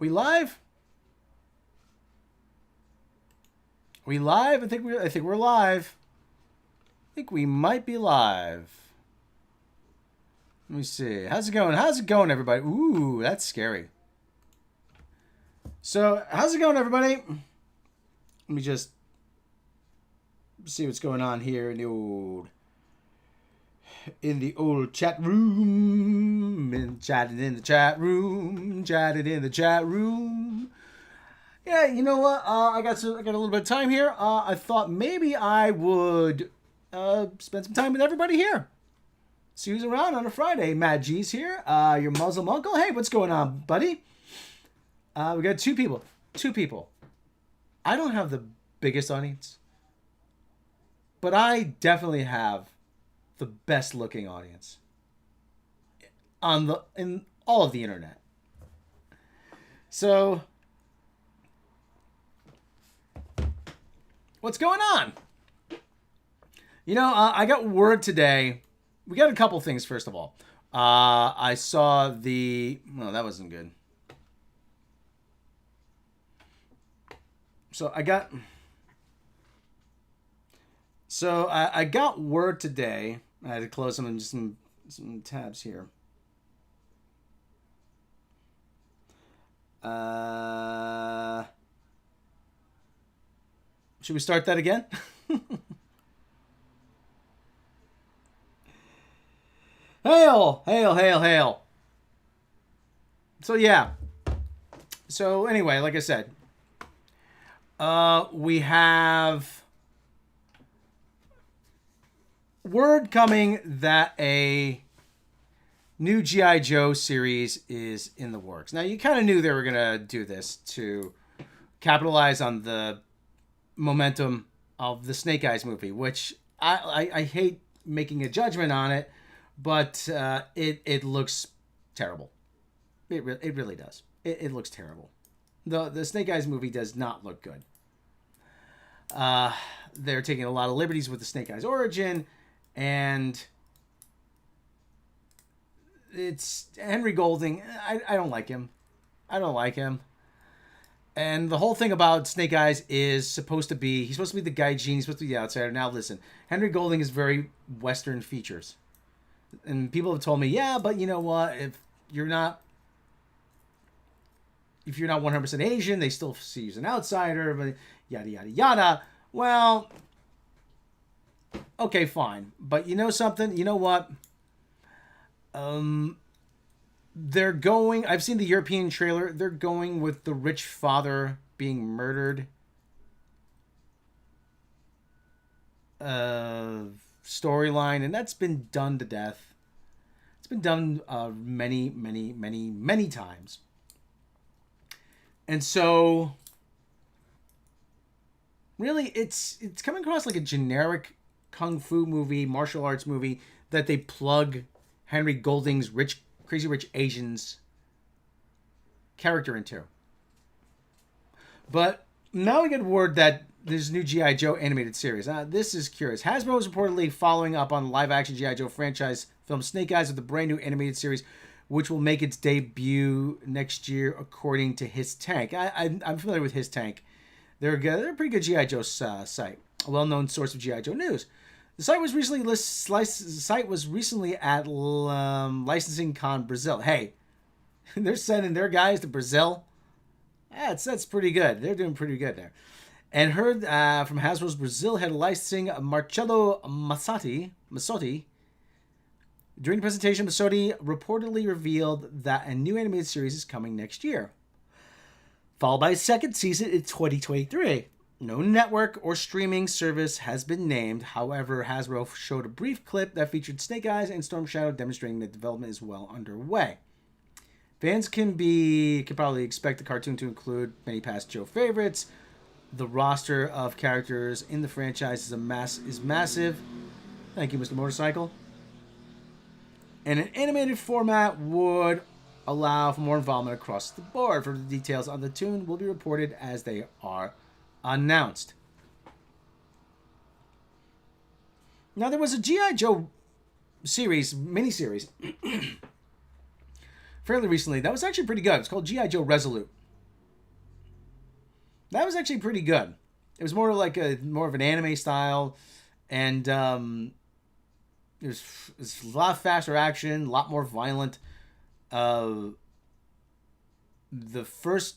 We live? We live? I think we're live. I think we might be live. Let me see. How's it going? How's it going, everybody? Ooh, that's scary. So, how's it going, everybody? Let me just see what's going on here in the old chat room. And chatted in the chat room. Chatted in the chat room. Yeah, you know what? I got a little bit of time here. I thought maybe I would spend some time with everybody here. See who's around on a Friday. Mad G's here. Your Muslim uncle. Hey, what's going on, buddy? We got two people. Two people. I don't have the biggest audience, but I definitely have the best looking audience in all of the internet. So, what's going on? You know, I got word today. We got a couple things, first of all. I saw well, that wasn't good. So I got word today. I had to close some tabs here. Should we start that again? Hail, hail, hail, hail. So yeah. So anyway, like I said, we have word coming that a new G.I. Joe series is in the works. Now, you kind of knew they were going to do this to capitalize on the momentum of the Snake Eyes movie, which I hate making a judgment on it, but it looks terrible. It really does. It looks terrible. The Snake Eyes movie does not look good. They're taking a lot of liberties with the Snake Eyes origin, and it's Henry Golding. I don't like him. I don't like him. And the whole thing about Snake Eyes is he's supposed to be the gaijin, he's supposed to be the outsider. Now listen, Henry Golding is very Western features. And people have told me, yeah, but you know what? If you're not 100% Asian, they still see you as an outsider, but yada, yada, yada. Well, okay, fine. But you know something? You know what? I've seen the European trailer. They're going with the rich father being murdered storyline, and that's been done to death. It's been done many, many, many, many times. And so, really, it's coming across like a generic kung fu movie, martial arts movie that they plug Henry Golding's Crazy Rich Asians character into. But now we get word that there's a new G.I. Joe animated series. This is curious. Hasbro is reportedly following up on the live-action G.I. Joe franchise film Snake Eyes with a brand new animated series, which will make its debut next year, according to His Tank. I'm familiar with His Tank. They're a pretty good G.I. Joe site, a well-known source of G.I. Joe news. The site was recently at Licensing Con Brazil. Hey, they're sending their guys to Brazil. That's pretty good. They're doing pretty good there. And heard from Hasbro's Brazil head of licensing, Marcello Massotti. During the presentation, Massotti reportedly revealed that a new animated series is coming next year, followed by a second season in 2023. No network or streaming service has been named. However, Hasbro showed a brief clip that featured Snake Eyes and Storm Shadow, demonstrating that development is well underway. Fans can probably expect the cartoon to include many past Joe favorites. The roster of characters in the franchise is massive. Thank you, Mr. Motorcycle. And an animated format would allow for more involvement across the board. Further details on the tune will be reported as they are announced. Now, there was a G.I. Joe miniseries, fairly recently, that was actually pretty good. It's called G.I. Joe Resolute. That was actually pretty good. It was more of an anime style, and it was a lot faster action, a lot more violent. Uh, the first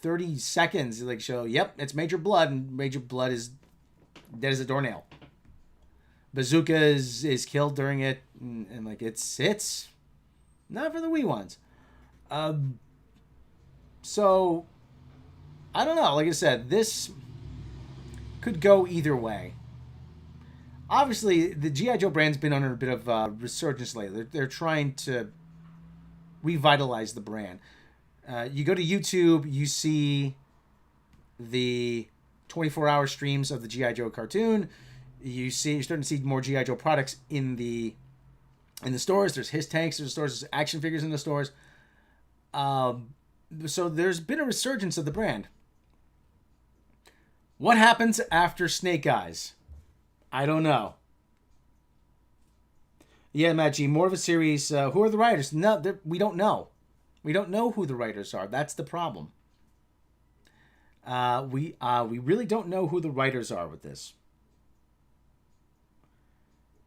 30 seconds like show, yep, it's Major Blood, and Major Blood is dead as a doornail. Bazooka is killed during it, and like it's not for the wee ones. So I don't know. Like I said, this could go either way. Obviously, the GI Joe brand's been under a bit of resurgence lately. They're trying to revitalize the brand. You go to YouTube, you see the 24-hour streams of the GI Joe cartoon. You're starting to see more GI Joe products in the stores. There's his tanks in the stores. There's action figures in the stores. So there's been a resurgence of the brand. What happens after Snake Eyes? I don't know. Yeah, Matt G, more of a series. Who are the writers? No, we don't know. We don't know who the writers are. That's the problem. We really don't know who the writers are with this,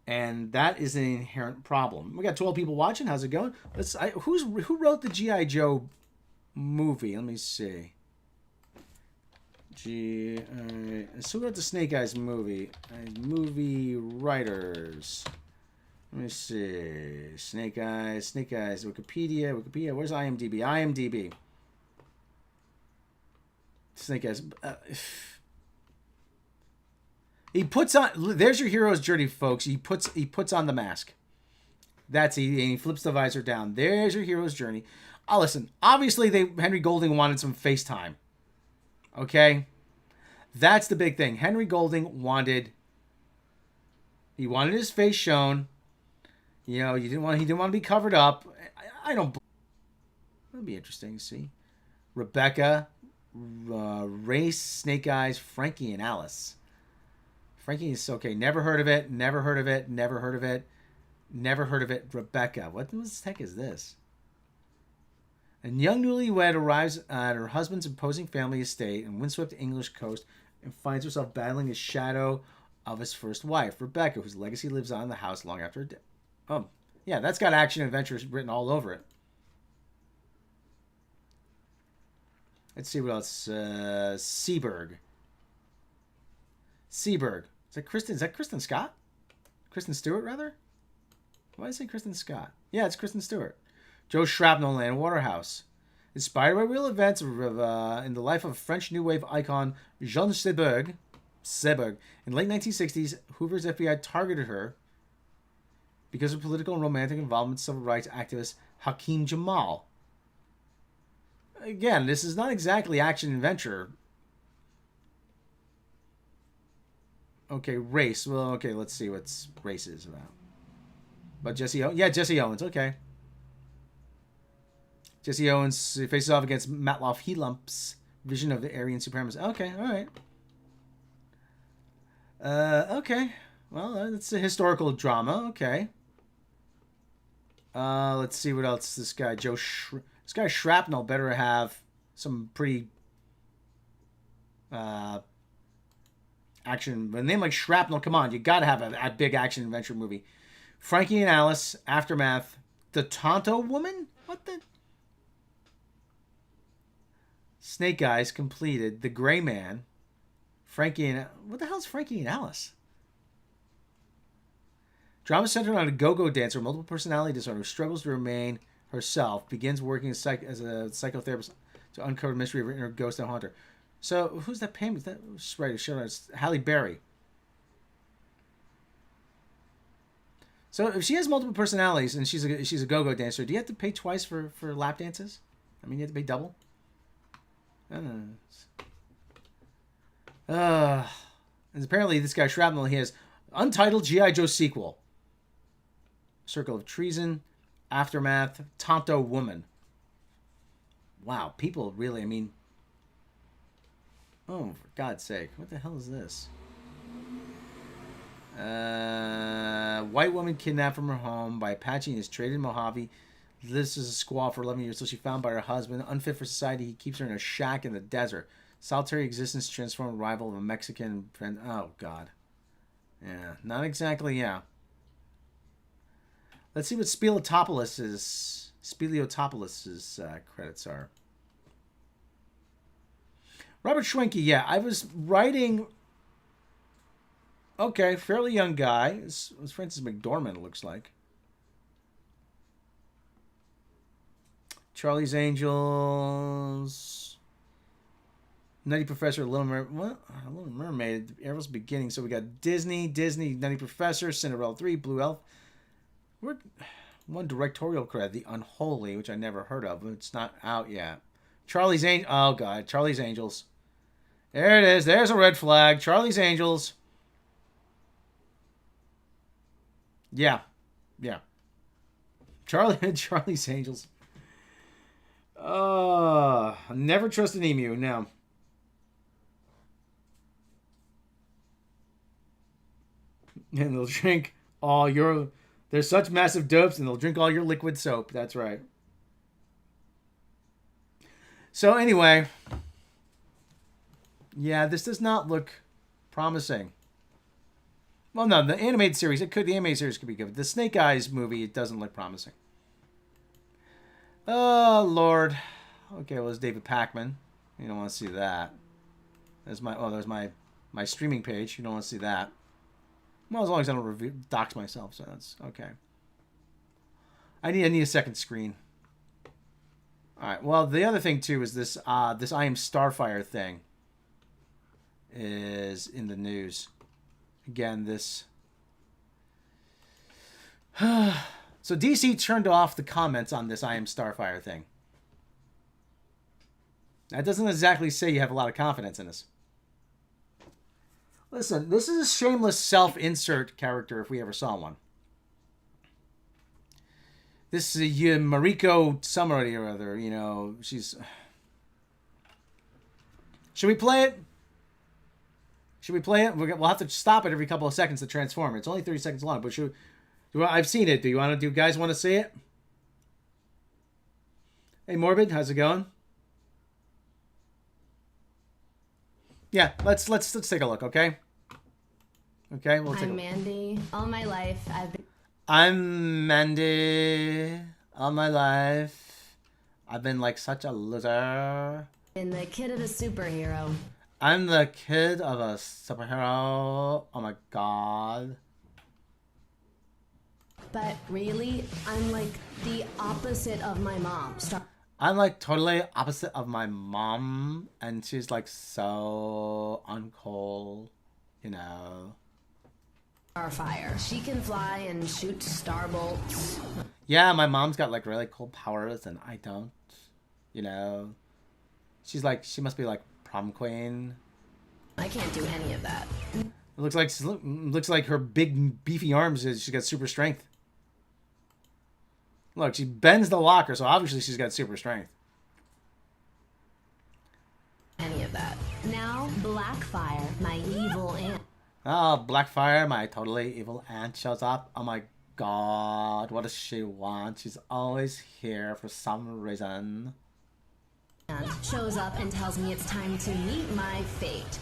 and that is an inherent problem. We got 12 people watching. How's it going? Who wrote the GI Joe movie? Let me see. So who wrote the Snake Eyes movie? Movie writers. Let me see. Snake Eyes. Wikipedia. Where's IMDb? IMDb. Snake Eyes. He puts on. There's your hero's journey, folks. He puts on the mask. That's he flips the visor down. There's your hero's journey. Oh, listen. Obviously, Henry Golding wanted some FaceTime. Okay, that's the big thing. Henry Golding wanted his face shown. You know, he didn't want to be covered up. I don't. That'd be interesting to see. Rebecca, Race, Snake Eyes, Frankie, and Alice. Frankie is okay. Never heard of it. Rebecca. What the heck is this? A young newlywed arrives at her husband's imposing family estate in windswept English coast and finds herself battling the shadow of his first wife, Rebecca, whose legacy lives on in the house long after her death. Oh, yeah, that's got action adventures written all over it. Let's see what else. Seberg. Is that Kristen Scott? Kristen Stewart, rather? Why did I say Kristen Scott? Yeah, it's Kristen Stewart. Joe Shrapnel and Waterhouse. Inspired by real events in the life of French New Wave icon Jean Seberg, in the late 1960s, Hoover's FBI targeted her because of political and romantic involvement with civil rights activist Hakeem Jamal. Again, this is not exactly action adventure. Okay, race. Well, okay, let's see what race is about. But Jesse Owens, okay. Jesse Owens faces off against Matloff Helump's vision of the Aryan supremacy. Okay, all right. Okay. Well, it's a historical drama. Okay. Let's see what else this guy this guy Shrapnel better have some pretty action. With a name like Shrapnel, come on, you gotta have a big action adventure movie. Frankie and Alice, Aftermath, The Tonto Woman. What the? Snake Eyes completed. The Gray Man. Frankie and... What the hell is Frankie and Alice? Drama centered on a go-go dancer with multiple personality disorder who struggles to remain herself, begins working as a psychotherapist to uncover the mystery of her inner ghost and haunt her. So, who's that payment? That's right, it's Halle Berry. So, if she has multiple personalities and she's a go-go dancer, do you have to pay twice for lap dances? I mean, you have to pay double? And apparently this guy Shrapnel, he has untitled G.I. Joe sequel. Circle of Treason, Aftermath, Tonto Woman. Wow, people really, I mean... Oh, for God's sake. What the hell is this? White woman kidnapped from her home by Apache and is traded in Mojave. Lives as a squaw for 11 years until she's found by her husband. Unfit for society, he keeps her in a shack in the desert. Solitary existence transformed rival of a Mexican friend. Oh, God. Yeah, not exactly, yeah. Let's see what Speliotopoulos's credits are. Robert Schwenke, yeah, I was writing... Okay, fairly young guy. It's Francis McDormand, it looks like. Charlie's Angels... Nutty Professor, Little Mermaid. What? Little Mermaid. Ariel's Beginning. So we got Disney, Nutty Professor, Cinderella 3, Blue Elf. One directorial credit, The Unholy, which I never heard of. It's not out yet. Charlie's Angels. Oh, God. Charlie's Angels. There it is. There's a red flag. Charlie's Angels. Yeah. Yeah. Charlie's Angels. Never trust an emu. No. And they'll drink all your... They're such massive dopes, and they'll drink all your liquid soap. That's right. So anyway... Yeah, this does not look promising. Well, no, the animated series, the animated series could be good. The Snake Eyes movie, it doesn't look promising. Oh, Lord. Okay, well, it's David Packman. You don't want to see that. There's my streaming page. You don't want to see that. Well, as long as I don't dox myself, so that's okay. I need a second screen. All right. Well, the other thing too is this I Am Starfire thing is in the news. Again, this. So DC turned off the comments on this I Am Starfire thing. That doesn't exactly say you have a lot of confidence in this. Listen, this is a shameless self-insert character if we ever saw one. This is Mariko somebody or other, you know, she's... Should we play it? Should we play it? We'll have to stop it every couple of seconds to transform. It's only 30 seconds long, but I've seen it. Do you guys want to see it? Hey, Morbid, how's it going? Yeah, let's take a look, okay? Okay, we'll take a look. I'm Mandy. All my life, I'm Mandy. All my life, I've been like such a loser. been the kid of a superhero. I'm the kid of a superhero. Oh my God. But really, I'm like the opposite of my mom. I'm like totally opposite of my mom, and she's like so uncool, you know. Starfire. She can fly and shoot star bolts. Yeah, my mom's got like really cool powers, and I don't, you know. She must be like prom queen. I can't do any of that. It looks like her big beefy arms. She's got super strength. Look, she bends the locker, so obviously she's got super strength. Any of that. Now, Blackfire, my evil aunt. Oh, Blackfire, my totally evil aunt shows up. Oh my God, what does she want? She's always here for some reason. Shows up and tells me it's time to meet my fate.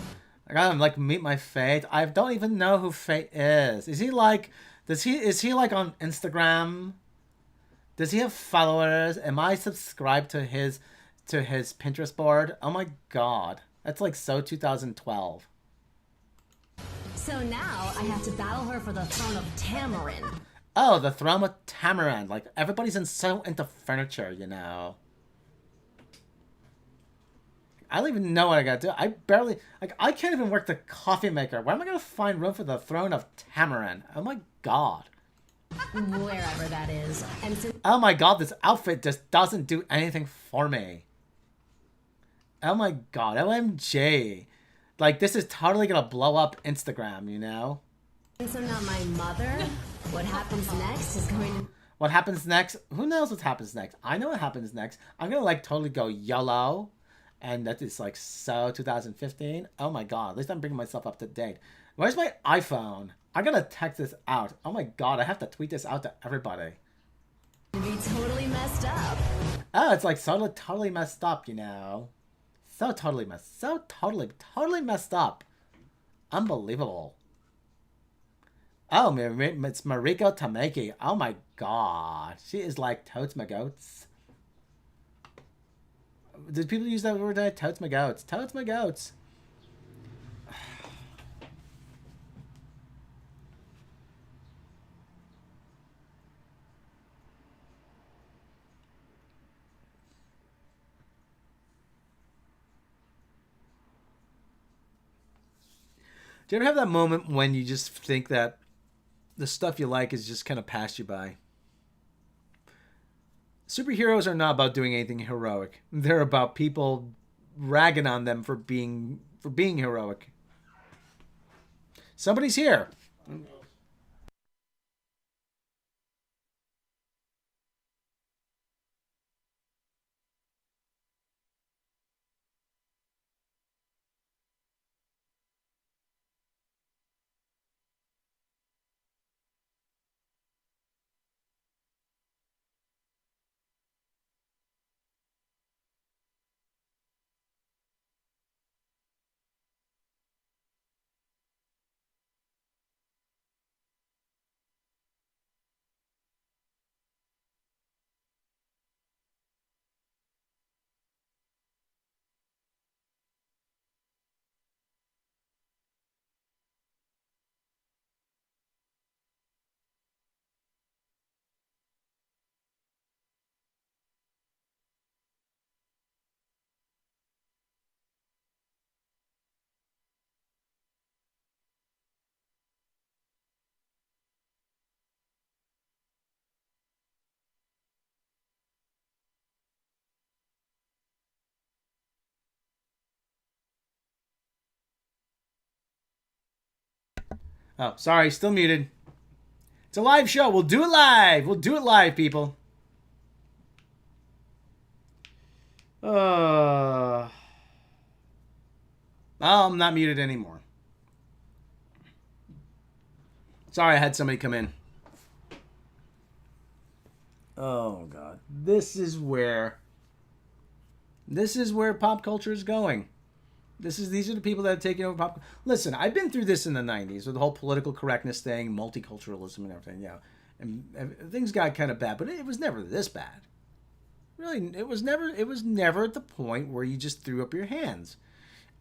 I gotta like meet my fate. I don't even know who Fate is. Is he like on Instagram? Does he have followers? Am I subscribed to his Pinterest board? Oh my God. That's like so 2012. So now I have to battle her for the throne of Tamarin. Oh, the throne of Tamarin. Like everybody's so into furniture, you know. I don't even know what I gotta do. I can't even work the coffee maker. Where am I gonna find room for the throne of Tamarin? Oh my God. Wherever that is. And oh my God, this outfit just doesn't do anything for me. Oh my God, OMG. Like, this is totally gonna blow up Instagram, you know? so now my mother, what happens next is going to... What happens next? Who knows what happens next? I know what happens next. I'm gonna, like, totally go YOLO. And that is, like, so 2015. Oh my God, at least I'm bringing myself up to date. Where's my iPhone? I gotta text this out. Oh my God, I have to tweet this out to everybody. To be totally messed up. Oh, it's like totally messed up, you know. So totally totally messed up. Unbelievable. Oh, it's Mariko Tameki. Oh my god. She is like totes my goats. Did people use that word? Totes my goats. Totes my goats. Do you ever have that moment when you just think that the stuff you like is just kind of passed you by? Superheroes are not about doing anything heroic. They're about people ragging on them for being heroic. Somebody's here. Oh, sorry, still muted. It's a live show. We'll do it live. We'll do it live, people. Oh, I'm not muted anymore. Sorry, I had somebody come in. Oh god, this is where pop culture is going. These are the people that have taken over pop. Listen, I've been through this in the '90s with the whole political correctness thing, multiculturalism, and everything. Yeah, and things got kind of bad, but it was never this bad. Really, it was never. It was never at the point where you just threw up your hands.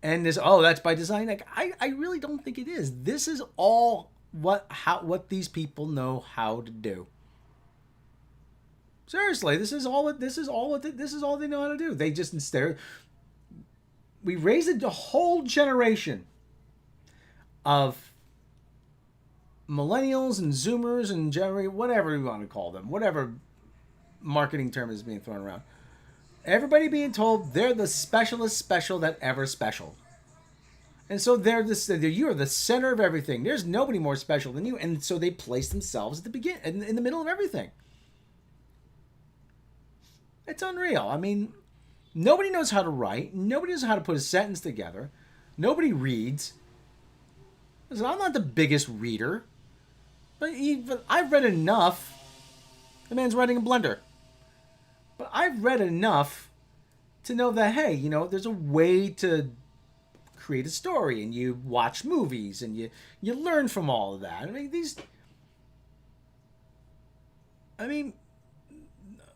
And this, oh, that's by design. Like, I really don't think it is. This is all what these people know how to do. Seriously, this is all they know how to do. They just instead we raised a whole generation of millennials and zoomers and whatever you want to call them, whatever marketing term is being thrown around. Everybody being told they're the specialist special that ever special. And so you are the center of everything. There's nobody more special than you. And so they place themselves at the beginning, in the middle of everything. It's unreal. I mean, nobody knows how to write. Nobody knows how to put a sentence together. Nobody reads. Listen, I'm not the biggest reader, but I've read enough. The man's writing a blender. But I've read enough to know that, hey, there's a way to create a story, and you watch movies, and you learn from all of that.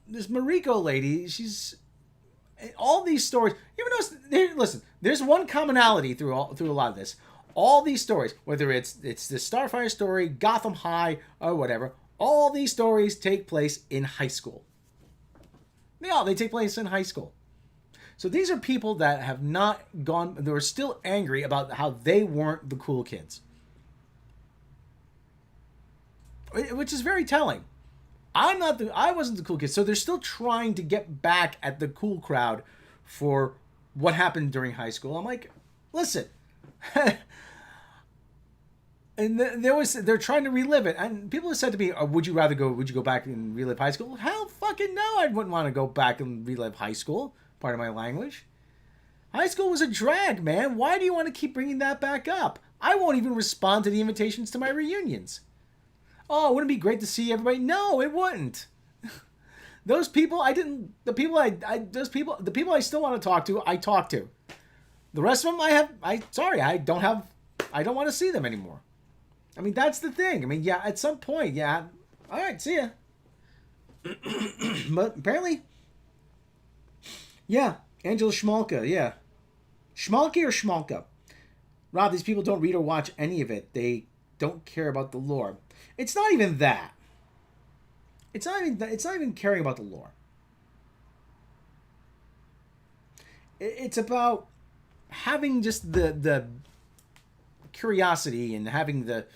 This Mariko lady, she's all these stories. You ever notice? Listen, there's one commonality through a lot of this. All these stories, whether it's the Starfire story, Gotham High, or whatever, all these stories take place in high school. They take place in high school. So these are people that have not gone. They were still angry about how they weren't the cool kids, which is very telling. I wasn't the cool kid, so they're still trying to get back at the cool crowd for what happened during high school. I'm like, listen, and they're trying to relive it, and people have said to me, would you go back and relive high school? Hell, fucking no, I wouldn't want to go back and relive high school. Part of my language. High school was a drag, man. Why do you want to keep bringing that back up? I won't even respond to the invitations to my reunions. Oh, wouldn't it be great to see everybody? No, it wouldn't. Those people I still want to talk to, I talk to. The rest of them, I don't want to see them anymore. I mean, that's the thing. I mean, yeah, at some point, yeah, all right, see ya. But apparently, yeah, Angela Schmalka, yeah. Schmalke or Schmalka? Rob, these people don't read or watch any of it. They don't care about the lore. It's not even that. It's not even caring about the lore. It's about having just the curiosity and having the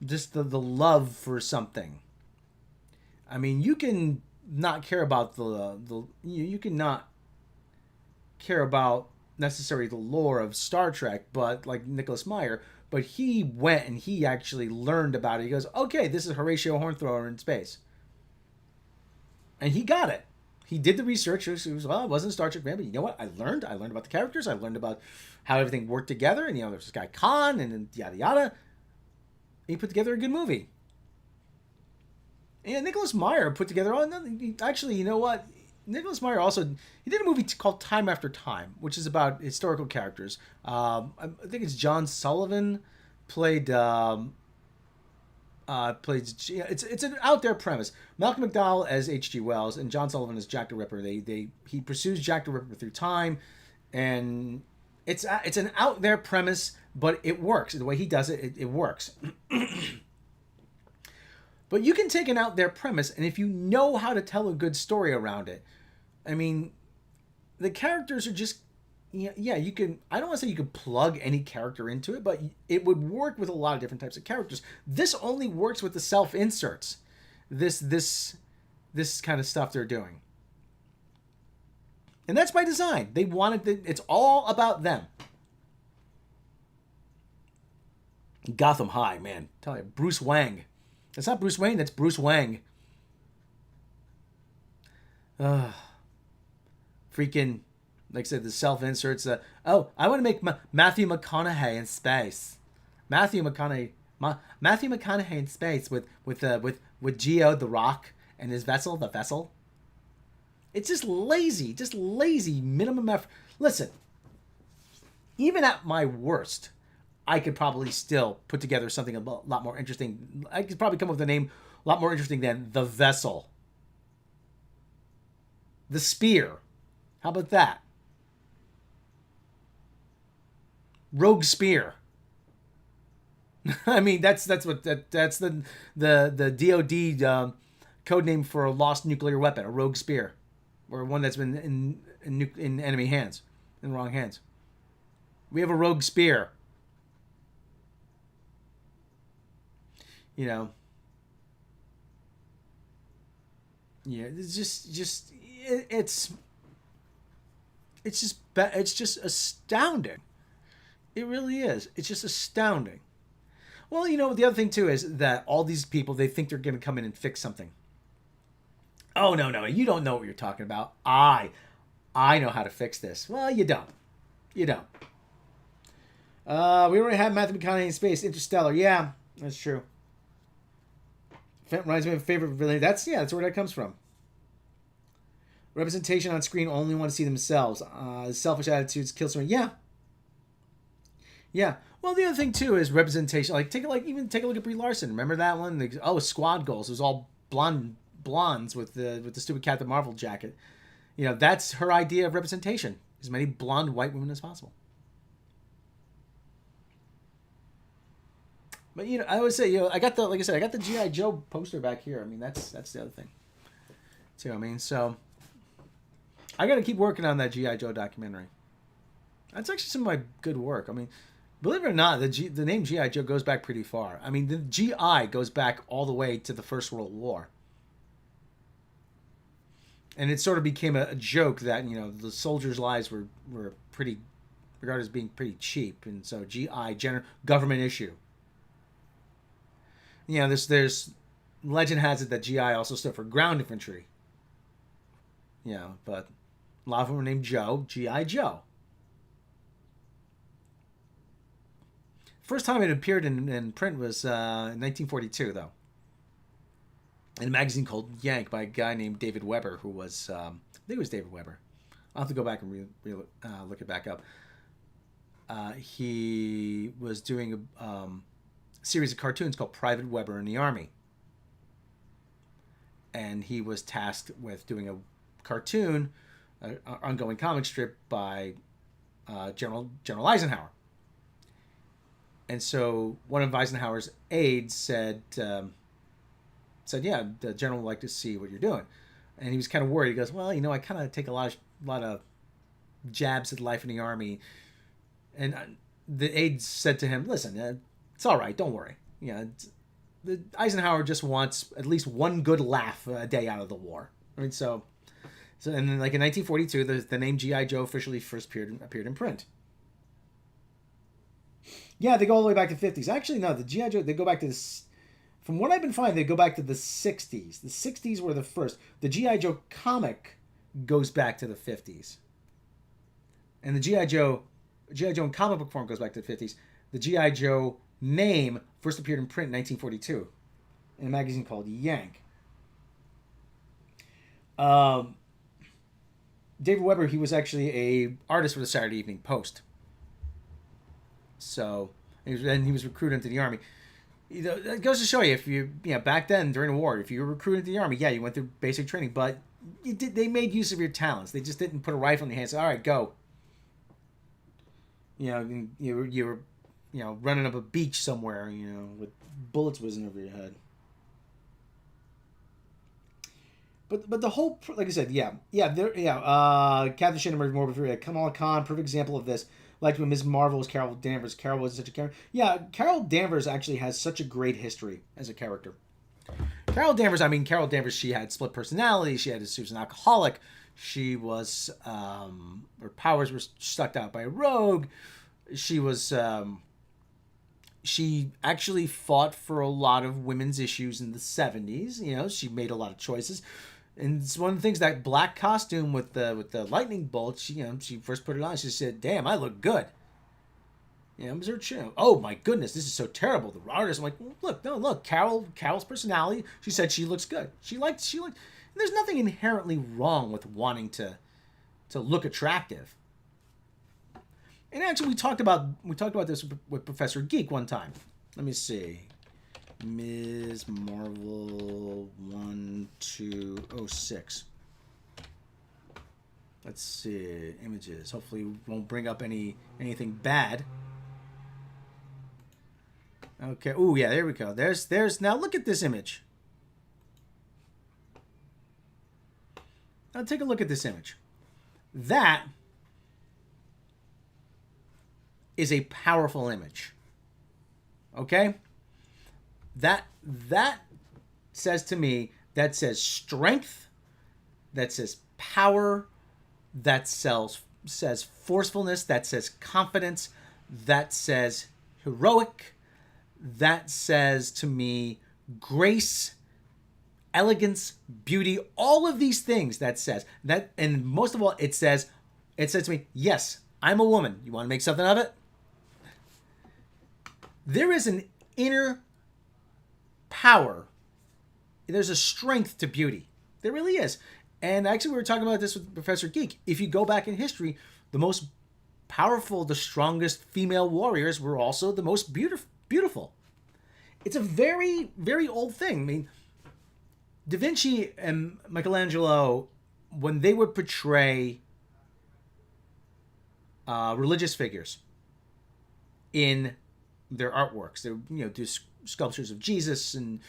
love for something. I mean, you can not care about you can not care about necessarily the lore of Star Trek, but like Nicholas Meyer, but he went and he actually learned about it. He goes, okay, this is Horatio Hornthrower in space, and he got it. He did the research. He was, well, I wasn't a Star Trek fan, but you know what? I learned about the characters. I learned about how everything worked together, and there's this guy Khan, and yada yada. And he put together a good movie. And Nicholas Meyer put together actually, you know what? Nicholas Meyer also he did a movie called Time After Time, which is about historical characters. I think it's John Sullivan played. It's an out there premise. Malcolm McDowell as H.G. Wells and John Sullivan as Jack the Ripper. He pursues Jack the Ripper through time, and it's an out there premise, but it works. The way he does it, it works. But you can take an out there premise, and if you know how to tell a good story around it, I mean, the characters are just, yeah, you can, I don't want to say you could plug any character into it, but it would work with a lot of different types of characters. This only works with the self-inserts, this kind of stuff they're doing. And that's by design. They wanted it's all about them. Gotham High, man. Tell you, Bruce Wang. That's not Bruce Wayne, that's Bruce Wang. Freaking, like I said, the self-inserts. I want to make Matthew McConaughey in space. Matthew McConaughey in space with Geo the Rock and his vessel, the vessel. It's just lazy minimum effort. Listen, even at my worst, I could probably still put together something a lot more interesting. I could probably come up with a name a lot more interesting than the vessel. The spear. How about that? Rogue spear. I mean, that's the DoD code name for a lost nuclear weapon, a rogue spear, or one that's been in enemy hands, in the wrong hands. We have a rogue spear. You know. Yeah, it's just astounding. It really is. It's just astounding. Well, you know, the other thing too is that all these people, they think they're going to come in and fix something. Oh, no, you don't know what you're talking about. I know how to fix this. Well, you don't. We already have Matthew McConaughey in space. Interstellar. Yeah, that's true. Reminds me of a favorite villain. That's where that comes from. Representation on screen only want to see themselves. Selfish attitudes kill someone. Yeah. Well, the other thing too is representation. Like take a look at Brie Larson. Remember that one? Squad Goals. It was all blondes with the stupid Captain Marvel jacket. You know, that's her idea of representation. As many blonde white women as possible. But you know, I always say, you know, I got the G.I. Joe poster back here. I mean, that's the other thing. too. I mean, so I got to keep working on that G.I. Joe documentary. That's actually some of my good work. I mean, believe it or not, the name G.I. Joe goes back pretty far. I mean, the G.I. goes back all the way to the First World War. And it sort of became a joke that, you know, the soldiers' lives were pretty, regarded as being pretty cheap. And so G.I., government issue. You know, there's legend has it that G.I. also stood for ground infantry. You know, but a lot of them were named Joe, G.I. Joe. First time it appeared in print was in 1942, though. In a magazine called Yank by a guy named David Weber, who was, I think it was David Weber. I'll have to go back and look it back up. he was doing a series of cartoons called Private Weber in the Army. And he was tasked with doing a cartoon, an ongoing comic strip by General Eisenhower. And so one of Eisenhower's aides said, yeah, the general would like to see what you're doing. And he was kind of worried. He goes, well, I kind of take a lot of jabs at life in the Army. And the aide said to him, listen, it's all right. Don't worry. The Eisenhower just wants at least one good laugh a day out of the war. I mean, so and then like in 1942, the name G.I. Joe officially first appeared in print. Yeah, they go all the way back to the 50s. Actually, no, the G.I. Joe, they go back to the... From what I've been finding, they go back to the 60s. The 60s were the first. The G.I. Joe comic goes back to the 50s. And the G.I. Joe in comic book form goes back to the 50s. The G.I. Joe name first appeared in print in 1942 in a magazine called Yank. David Weber, he was actually a artist for the Saturday Evening Post. So, and he was recruited into the Army. It goes to show you, if you back then during the war, if you were recruited into the Army, yeah, you went through basic training, but they made use of your talents. They just didn't put a rifle in your hands and say, all right, go. You were running up a beach somewhere, with bullets whizzing over your head. But the whole, like I said, Captain Shinner, Morbid, Kamala Khan, perfect example of this. Like when Ms. Marvel was Carol Danvers. Carol was such a character. Yeah, Carol Danvers actually has such a great history as a character. Carol Danvers, she had split personality. She was an alcoholic. She was, her powers were sucked out by a rogue. She was, she actually fought for a lot of women's issues in the 70s. She made a lot of choices. And it's one of the things, that black costume with the lightning bolt, she first put it on, she said, damn, I look good. Was her chin. Oh my goodness, this is so terrible. The artist, I'm like, look, Carol's personality, she said she looks good. She liked, there's nothing inherently wrong with wanting to look attractive. And actually we talked about this with Professor Geek one time. Let me see. Ms. Marvel 1206. Let's see. Images. Hopefully we won't bring up anything bad. Okay. Oh yeah, there we go. There's now look at this image. Now take a look at this image. That is a powerful image. Okay? That says to me, that says strength, that says power, that says forcefulness, that says confidence, that says heroic, that says to me grace, elegance, beauty, all of these things that says. That, and most of all, it says to me, yes, I'm a woman. You want to make something of it? There is an inner power. There's a strength to beauty. There really is. And actually, we were talking about this with Professor Geek. If you go back in history, the most powerful, the strongest female warriors were also the most beautiful. It's a very, very old thing. I mean, Da Vinci and Michelangelo, when they would portray religious figures in their artworks, they would, do sculptures of Jesus and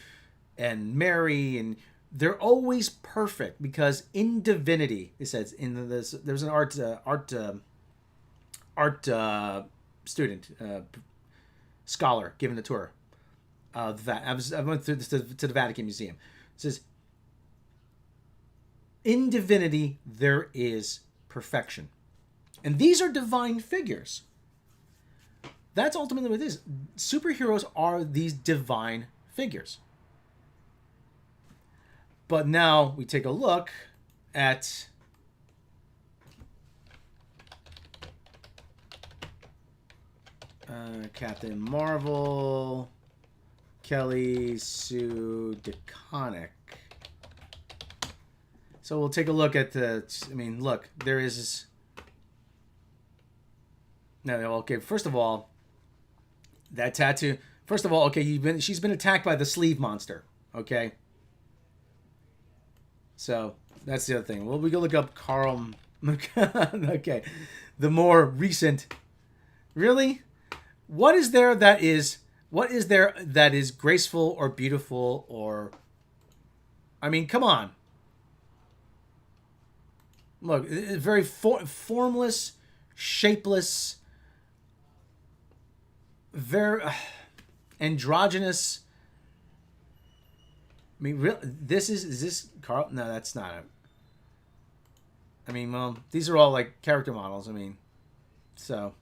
Mary, and they're always perfect because in divinity, it says in this, there's an art student, scholar giving a tour. I went through this to the Vatican Museum. It says, in divinity there is perfection, and these are divine figures. That's ultimately what it is. Superheroes are these divine figures. But now we take a look at Captain Marvel, Kelly Sue DeConnick. So we'll take a look at look, there is No, no, okay. First of all, that tattoo. First of all, okay, she's been attacked by the sleeve monster. Okay. So that's the other thing. Well, we go look up Carl. Okay, the more recent. Really, what is there that is? What is there that is graceful or beautiful or? I mean, come on. Look, it's very formless, shapeless, very androgynous. I mean, this is this Carl? No, that's not it. I mean, well, these are all like character models. I mean, so.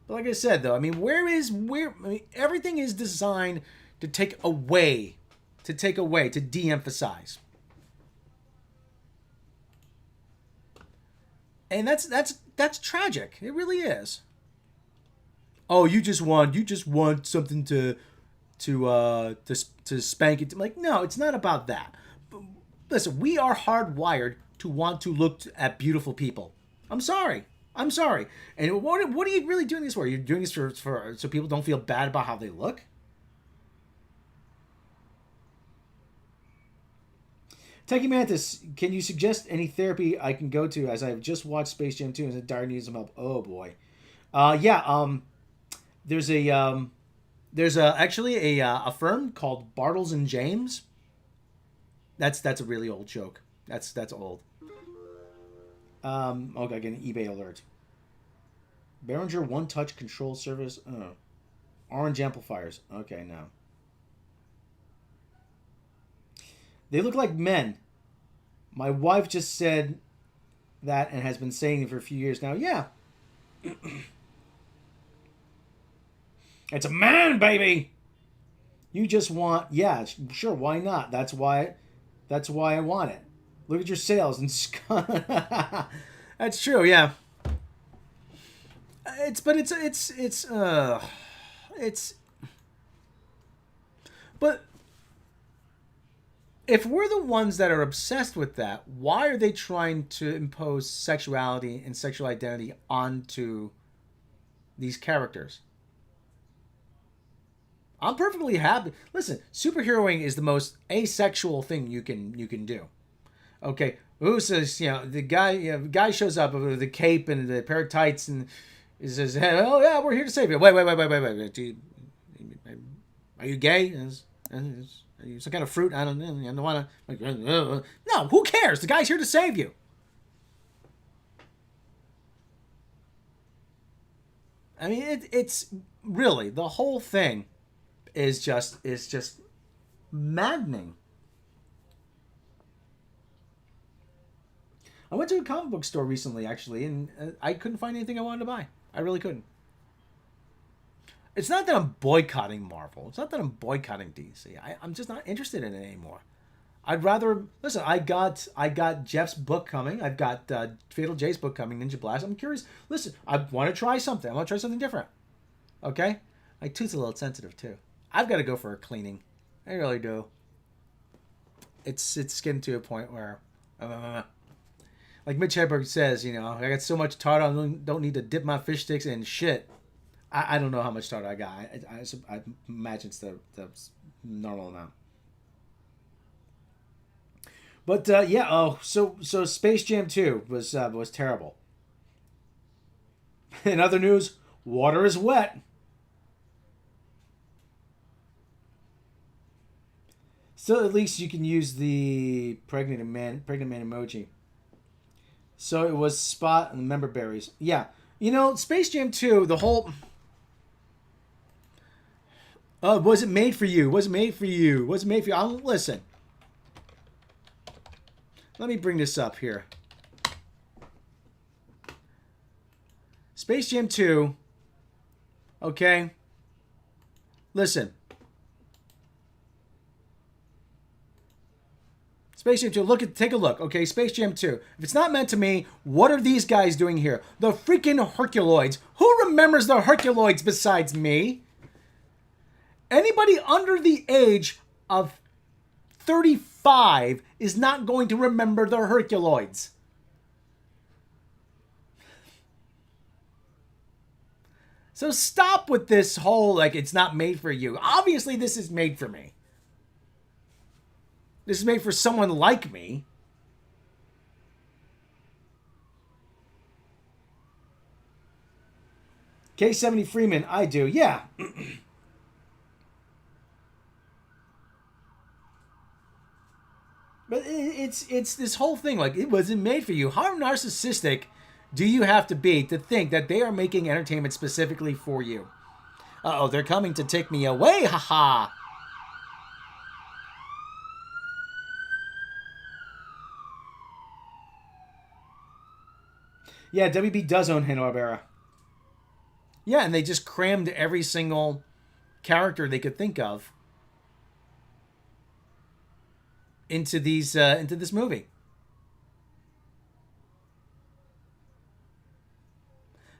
But like I said, though, I mean, where? I mean, everything is designed to take away, to de-emphasize, and that's tragic. It really is. Oh, you just want something to spank it. Like, no, it's not about that. Listen, we are hardwired to want to look at beautiful people. I'm sorry. I'm sorry. And what are you really doing this for? You're doing this for so people don't feel bad about how they look? Techie Mantis, can you suggest any therapy I can go to as I have just watched Space Jam 2 and in dire need some help? Oh boy. Yeah, there's actually a firm called Bartles and James. That's a really old joke. That's old. Okay, I get an eBay alert. Behringer One Touch Control Service. Oh. Orange amplifiers. Okay, now. They look like men. My wife just said that and has been saying it for a few years now. Yeah. It's a man, baby. You just want, yeah, sure, why not? That's why I want it. Look at your sales and that's true, yeah. It's but if we're the ones that are obsessed with that, why are they trying to impose sexuality and sexual identity onto these characters? I'm perfectly happy. Listen, superheroing is the most asexual thing you can do. Okay, who says the guy shows up with the cape and the pair of tights and he says, hey, "Oh yeah, we're here to save you." Wait. Are you gay? Are you some kind of fruit? I don't want to. No, who cares? The guy's here to save you. I mean, it's really the whole thing is just maddening. I went to a comic book store recently, actually, and I couldn't find anything I wanted to buy. I really couldn't. It's not that I'm boycotting Marvel. It's not that I'm boycotting DC. I'm just not interested in it anymore. I'd rather listen. I got Jeff's book coming. I've got Fatal J's book coming. Ninja Blast. I'm curious. Listen, I want to try something. I want to try something different. Okay, my tooth's a little sensitive too. I've got to go for a cleaning. I really do. It's getting to a point where, like Mitch Hedberg says, I got so much tartar, I don't need to dip my fish sticks in shit. I don't know how much tartar I got. I imagine it's the normal amount. But yeah. Oh, so Space Jam 2 was terrible. In other news, water is wet. Still, at least you can use the pregnant man emoji. So it was Spot and the member berries. Yeah. Space Jam 2, the whole... was it made for you? Was it made for you? Was it made for you? Listen. Let me bring this up here. Space Jam 2. Okay. Listen. Space Jam 2, take a look, okay? Space Jam 2. If it's not meant to me, what are these guys doing here? The freaking Herculoids. Who remembers the Herculoids besides me? Anybody under the age of 35 is not going to remember the Herculoids. So stop with this whole, like, it's not made for you. Obviously, this is made for me. This is made for someone like me. K70 Freeman, I do, yeah. But it's this whole thing, like, it wasn't made for you. How narcissistic do you have to be to think that they are making entertainment specifically for you? Uh-oh, they're coming to take me away, haha. Yeah, WB does own Hanna-Barbera. Yeah, and they just crammed every single character they could think of into this movie.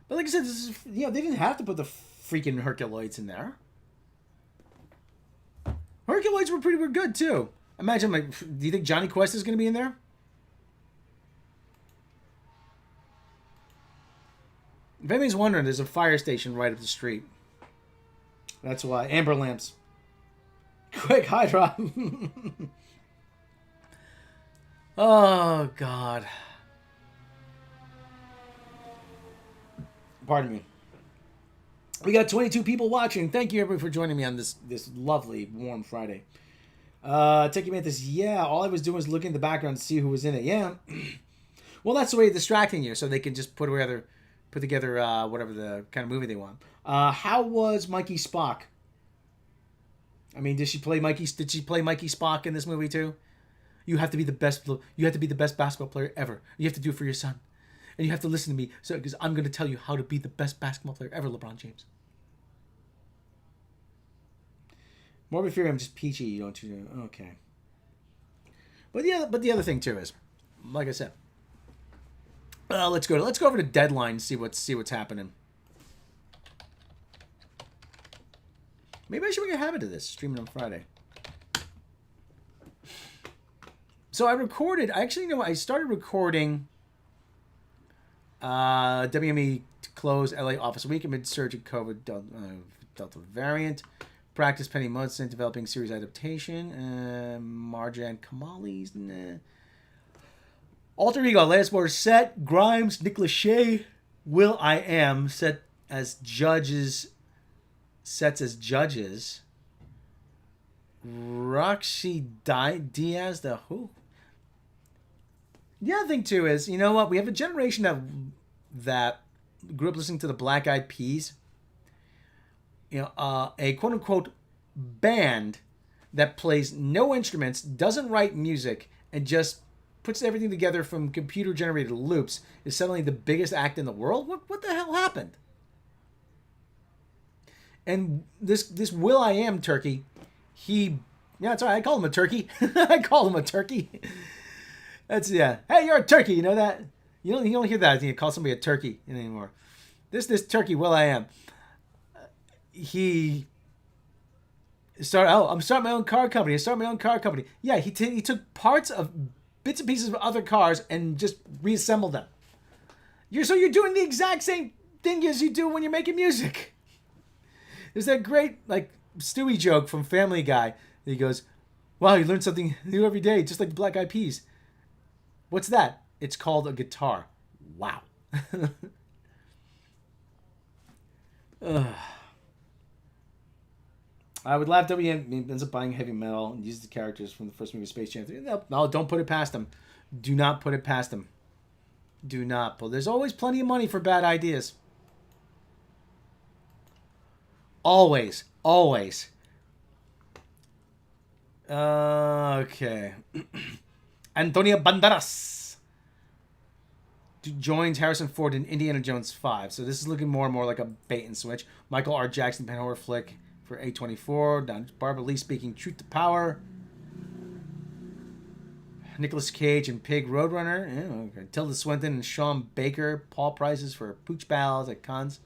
But like I said, this is, they didn't have to put the freaking Herculoids in there. Herculoids were good too. Imagine, like, do you think Johnny Quest is going to be in there? If anybody's wondering, there's a fire station right up the street. That's why. Amber lamps. Quick, Hydra. Oh, God. Pardon me. We got 22 people watching. Thank you, everybody, for joining me on this lovely, warm Friday. Techie Mantis, yeah, all I was doing was looking in the background to see who was in it. Yeah. Well, that's the way of distracting you, so they can just put together whatever the kind of movie they want. How was Mikey Spock? I mean, did she play Mikey Spock in this movie too? You have to be the best. You have to be the best basketball player ever. You have to do it for your son, and you have to listen to me. So, because I'm going to tell you how to be the best basketball player ever, LeBron James. Morbid Fury, I'm just peachy. You don't. Okay. But the other thing too is, like I said, let's go over to Deadline and see what's happening. Maybe I should make a habit of this, streaming on Friday. So I started recording WME to close LA office week amid surge of COVID Delta variant. Practice Penny Munson developing series adaptation. Marjan Kamali's. Alter Ego, Lance Moore set. Grimes, Nick Lachey, Will I Am sets as judges. Roxy Diaz, the who? The other thing too is, you know what? We have a generation that grew up listening to the Black Eyed Peas. A quote unquote band that plays no instruments, doesn't write music, and just puts everything together from computer generated loops is suddenly the biggest act in the world. What the hell happened? And this Will I Am turkey, that's right, I call him a turkey. I call him a turkey. That's, yeah. Hey, you're a turkey, you know that? You don't hear that. You call somebody a turkey anymore. This turkey, Will I Am. I'm starting my own car company. Yeah, he took parts of bits and pieces of other cars and just reassembled them. You're doing the exact same thing as you do when you're making music. There's that great, like, Stewie joke from Family Guy. He goes, wow, you learn something new every day, just like the Black Eyed Peas. What's that? It's called a guitar. Wow. I would laugh WM ends up buying heavy metal and uses the characters from the first movie, Space Jam 3. No, don't put it past them. Do not put it past them. Do not. But there's always plenty of money for bad ideas. Always. Always. Okay. Antonio Banderas joins Harrison Ford in Indiana Jones 5. So this is looking more and more like a bait and switch. Michael R. Jackson pen horror flick for A24. Don Barbara Lee speaking truth to power. Nicolas Cage and Pig Roadrunner. Yeah, okay. Tilda Swinton and Sean Baker. Paul prizes for Pooch Pals at cons.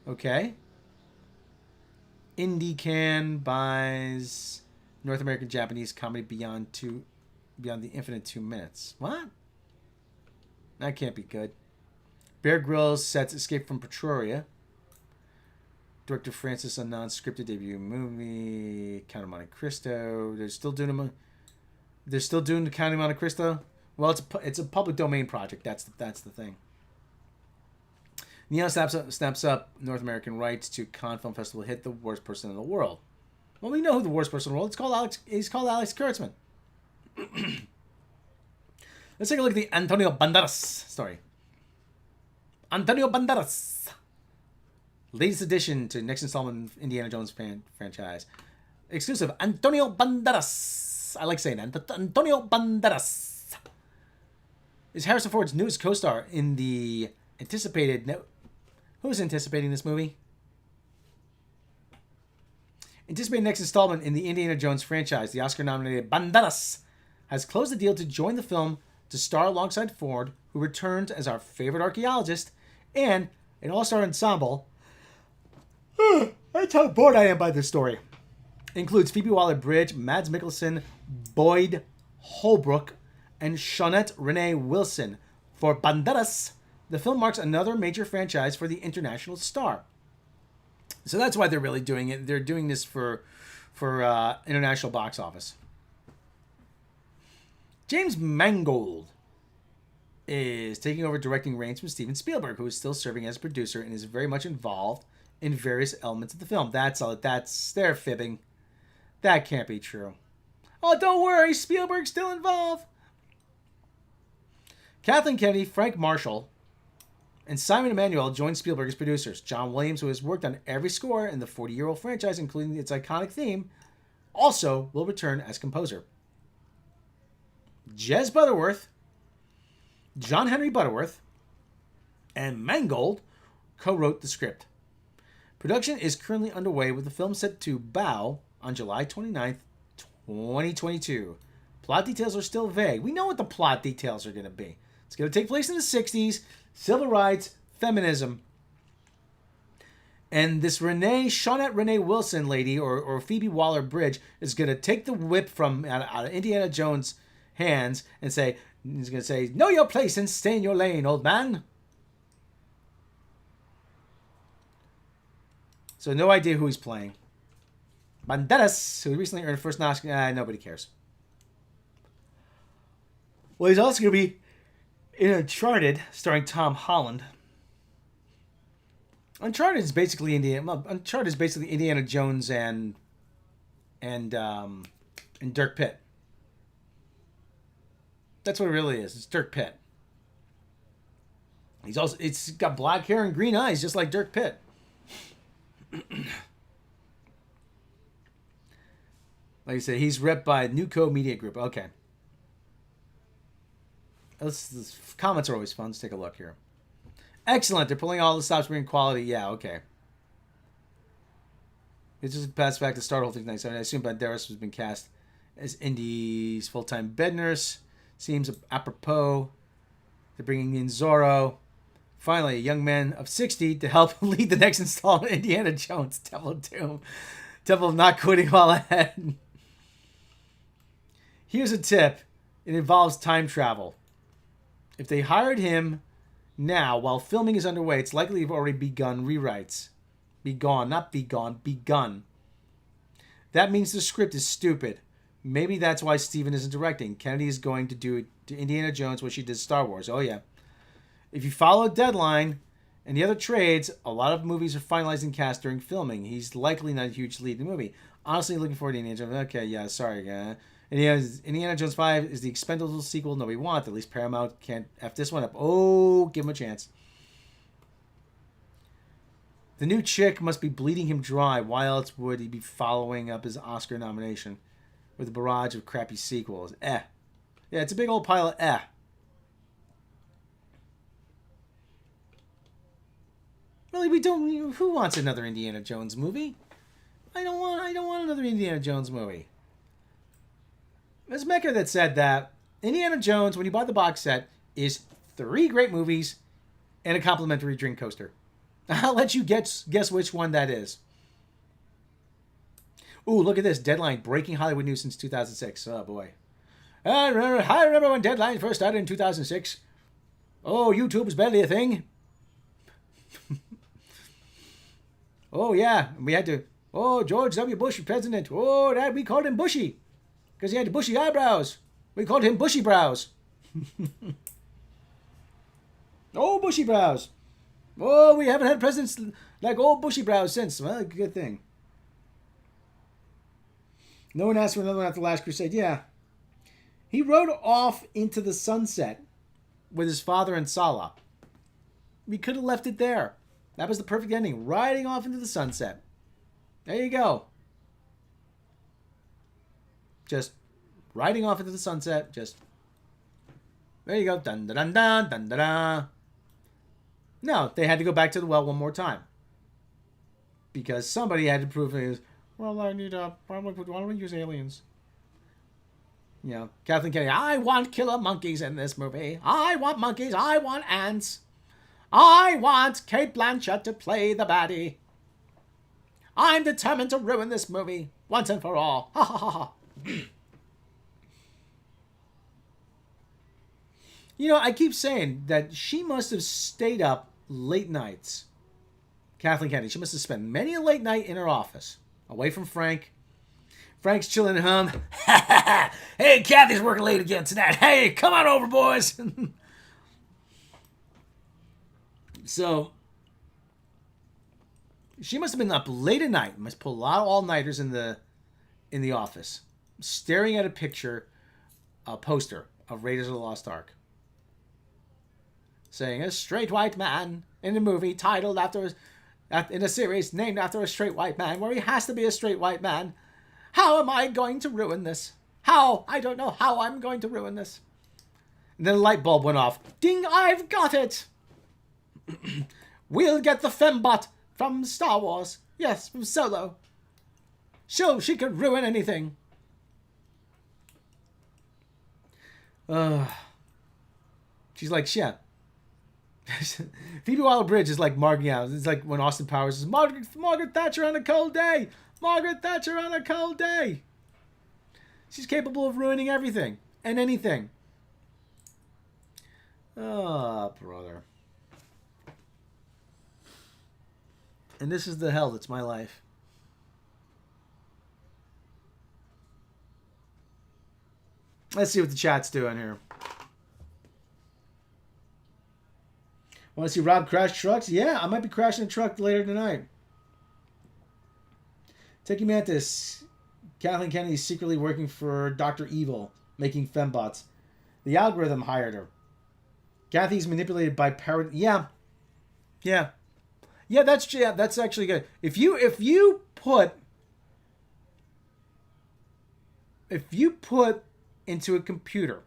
Okay. Indie Can buys North American Japanese comedy Beyond the Infinite 2 Minutes. What? That can't be good. Bear Grylls sets Escape from Pretoria. Director Francis Anand's scripted debut movie, Count of Monte Cristo. They're still doing the Count of Monte Cristo. Well, it's a public domain project. That's the thing. Neon snaps up North American rights to Cannes Film Festival hit The Worst Person in the World. Well, we know who the worst person in the world is. He's called Alex Kurtzman. Let's take a look at the Antonio Banderas story. Antonio Banderas. Latest addition to next installment of Indiana Jones franchise. Exclusive. Antonio Banderas. I like saying that. Antonio Banderas is Harrison Ford's newest co-star in the anticipated... Who's anticipating this movie? Anticipated next installment in the Indiana Jones franchise, the Oscar-nominated Banderas has closed the deal to join the film to star alongside Ford, who returns as our favorite archaeologist, and an all-star ensemble. That's how bored I am by this story. Includes Phoebe Waller-Bridge, Mads Mikkelsen, Boyd Holbrook, and Shawnette Renee Wilson. For Banderas, the film marks another major franchise for the international star. So that's why they're really doing it. They're doing this for international box office. James Mangold is taking over directing reins from Steven Spielberg, who is still serving as producer and is very much involved in various elements of the film. They're fibbing. That can't be true. Oh, don't worry, Spielberg's still involved. Kathleen Kennedy, Frank Marshall, and Simon Emanuel joined Spielberg as producers. John Williams, who has worked on every score in the 40-year-old franchise, including its iconic theme, also will return as composer. Jez Butterworth, John Henry Butterworth, and Mangold co-wrote the script. Production is currently underway with the film set to bow on July 29th, 2022. Plot details are still vague. We know what the plot details are going to be. It's going to take place in the 60s, civil rights, feminism. And this Shawnette Renee Wilson lady, or Phoebe Waller-Bridge, is going to take the whip from out of Indiana Jones' hands and he's going to say, know your place and stay in your lane, old man. So no idea who he's playing. Banderas, who recently earned first Oscar, nobody cares. Well, he's also going to be in Uncharted, starring Tom Holland. Uncharted is basically Indiana Jones and Dirk Pitt. That's what it really is. It's Dirk Pitt. It's got black hair and green eyes, just like Dirk Pitt. Like I said, he's repped by Newco Media Group. Okay. This comments are always fun. Let's take a look here. Excellent. They're pulling all the stops, bringing quality. Yeah, okay. It just passed back to start whole thing nice. I assume Banderas has been cast as Indy's full-time bed nurse. Seems apropos. They're bringing in Zorro. Finally, a young man of 60 to help lead the next installment of Indiana Jones, Temple of Doom. Temple of Not Quitting While Ahead. Here's a tip. It involves time travel. If they hired him now while filming is underway, it's likely they've already begun rewrites. Begun. That means the script is stupid. Maybe that's why Steven isn't directing. Kennedy is going to do to Indiana Jones what she did Star Wars. Oh, yeah. If you follow Deadline and the other trades, a lot of movies are finalizing cast during filming. He's likely not a huge lead in the movie. Honestly, looking forward to Indiana Jones. Okay, yeah, sorry. Indiana Jones 5 is the Expendables sequel nobody wants. At least Paramount can't F this one up. Oh, give him a chance. The new chick must be bleeding him dry. Why else would he be following up his Oscar nomination with a barrage of crappy sequels? Yeah, it's a big old pile of Really, we don't. Who wants another Indiana Jones movie? I don't want another Indiana Jones movie. It was Mecca that said that Indiana Jones, when you buy the box set, is 3 great movies and a complimentary drink coaster. I'll let you guess which one that is. Ooh, look at this. Deadline breaking Hollywood news since 2006. Oh, boy. I remember when Deadline first started in 2006. Oh, YouTube was barely a thing. Oh yeah, and we had to. Oh, George W. Bush was president. Oh, that we called him Bushy because he had bushy eyebrows. We called him Bushy Brows. Oh, Bushy Brows. Oh, we haven't had presidents like old Bushy Brows since. Well, good thing. No one asked for another one after the Last Crusade. Yeah. He rode off into the sunset with his father and Salah. We could have left it there. That was the perfect ending. Riding off into the sunset. There you go. Just riding off into the sunset. Just. There you go. Dun dun dun dun dun dun dun. No, they had to go back to the well one more time. Because somebody had to prove it was, well, I need why don't we use aliens? You know, Kathleen Kennedy, I want killer monkeys in this movie. I want monkeys. I want ants. I want Kate Blanchett to play the baddie. I'm determined to ruin this movie once and for all. Ha ha ha ha. You know, I keep saying that she must have stayed up late nights. Kathleen Kennedy, she must have spent many a late night in her office, away from Frank. Frank's chilling at home. Hey, Kathy's working late again tonight. Hey, come on over, boys. So, she must have been up late at night. Must pull a lot of all-nighters in the office, staring at a poster of Raiders of the Lost Ark, saying a straight white man in a movie titled in a series named after a straight white man, where he has to be a straight white man. How am I going to ruin this? How? I don't know how I'm going to ruin this. And then a light bulb went off. Ding! I've got it. We'll get the fembot from Star Wars. Yes, from Solo. So she could ruin anything. She's like, shit. Phoebe Waller-Bridge is like marking out. It's like when Austin Powers says, Margaret Thatcher on a cold day. Margaret Thatcher on a cold day. She's capable of ruining everything and anything. Oh, brother. And this is the hell that's my life. Let's see what the chat's doing here. Want to see Rob crash trucks? Yeah, I might be crashing a truck later tonight. Taking Mantis. Kathleen Kennedy is secretly working for Dr. Evil, making fembots. The algorithm hired her. Kathy's manipulated by parrot. Yeah, that's actually good. If you put into a computer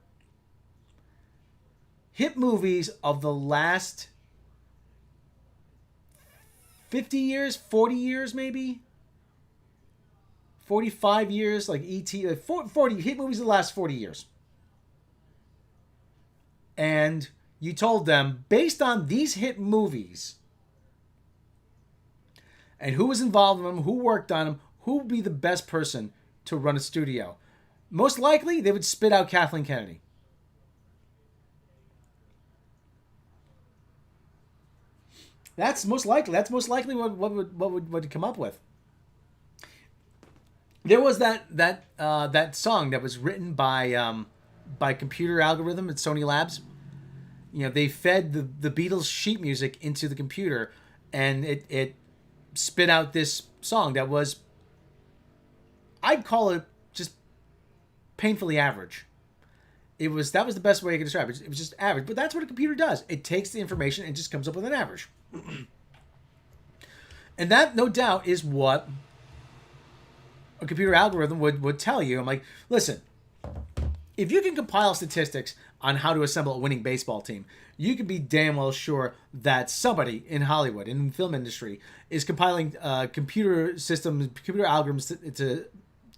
hit movies of the last 50 years, 40 years maybe, 45 years, like E.T., 40 hit movies of the last 40 years. And you told them, based on these hit movies, and who was involved in them, who worked on them, who would be the best person to run a studio. Most likely, they would spit out Kathleen Kennedy. That's most likely. That's most likely what would come up with. There was that song that was written by computer algorithm at Sony Labs. You know, they fed the Beatles sheet music into the computer, and it spit out this song that was, I'd call it just painfully average. That was the best way I could describe it. It was just average, but that's what a computer does. It takes the information and just comes up with an average. And that, no doubt, is what a computer algorithm would tell you. I'm like, listen, if you can compile statistics on how to assemble a winning baseball team, you can be damn well sure that somebody in Hollywood, in the film industry, is compiling computer algorithms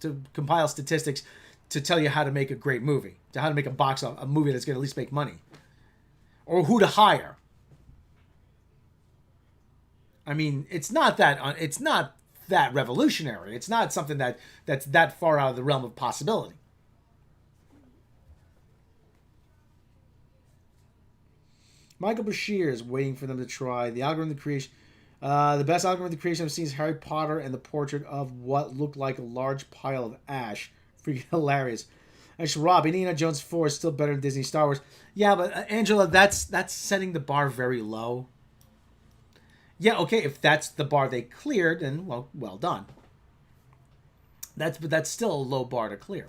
to compile statistics to tell you how to make a great movie, to how to make a movie that's going to at least make money, or who to hire. I mean, it's not that revolutionary. It's not something that's that far out of the realm of possibility. Michael Bashir is waiting for them to try the algorithm creation. The best augmented creation I've seen is Harry Potter and the portrait of what looked like a large pile of ash. Freaking hilarious. Actually, Rob, Indiana Jones 4 is still better than Disney Star Wars. Yeah, but Angela, that's setting the bar very low. Yeah, okay, if that's the bar they cleared, then well done. But that's still a low bar to clear.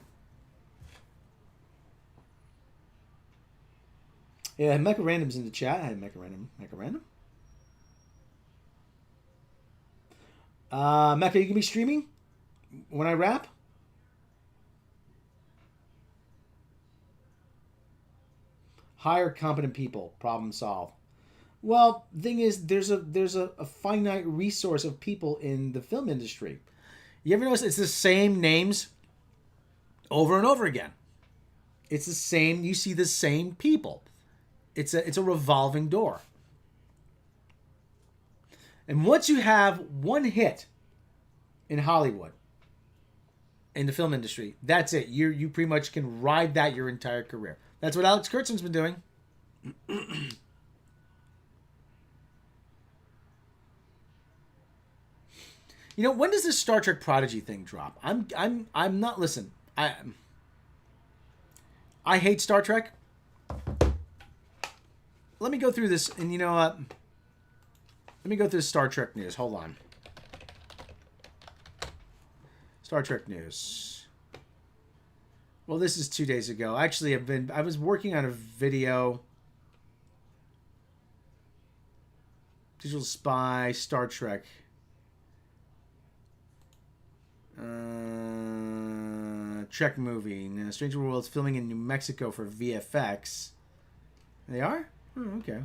Yeah, Mecha Random's in the chat. Hi, Mecha Random. Mecha Random. Mecha, you can be streaming when I rap? Hire competent people. Problem solved. Well, thing is, there's a finite resource of people in the film industry. You ever notice it's the same names over and over again? It's the same. You see the same people. It's a revolving door. And once you have one hit in Hollywood, in the film industry, that's it. You pretty much can ride that your entire career. That's what Alex Kurtzman's been doing. You know, when does this Star Trek Prodigy thing drop? I'm not. Listen, I hate Star Trek. Let me go through this, and you know what? Let me go through Star Trek news. Hold on. Star Trek news. Well, this is 2 days ago. Actually, I was working on a video. Digital Spy, Star Trek. Trek movie. Now, Stranger Worlds filming in New Mexico for VFX. They are? Oh, okay.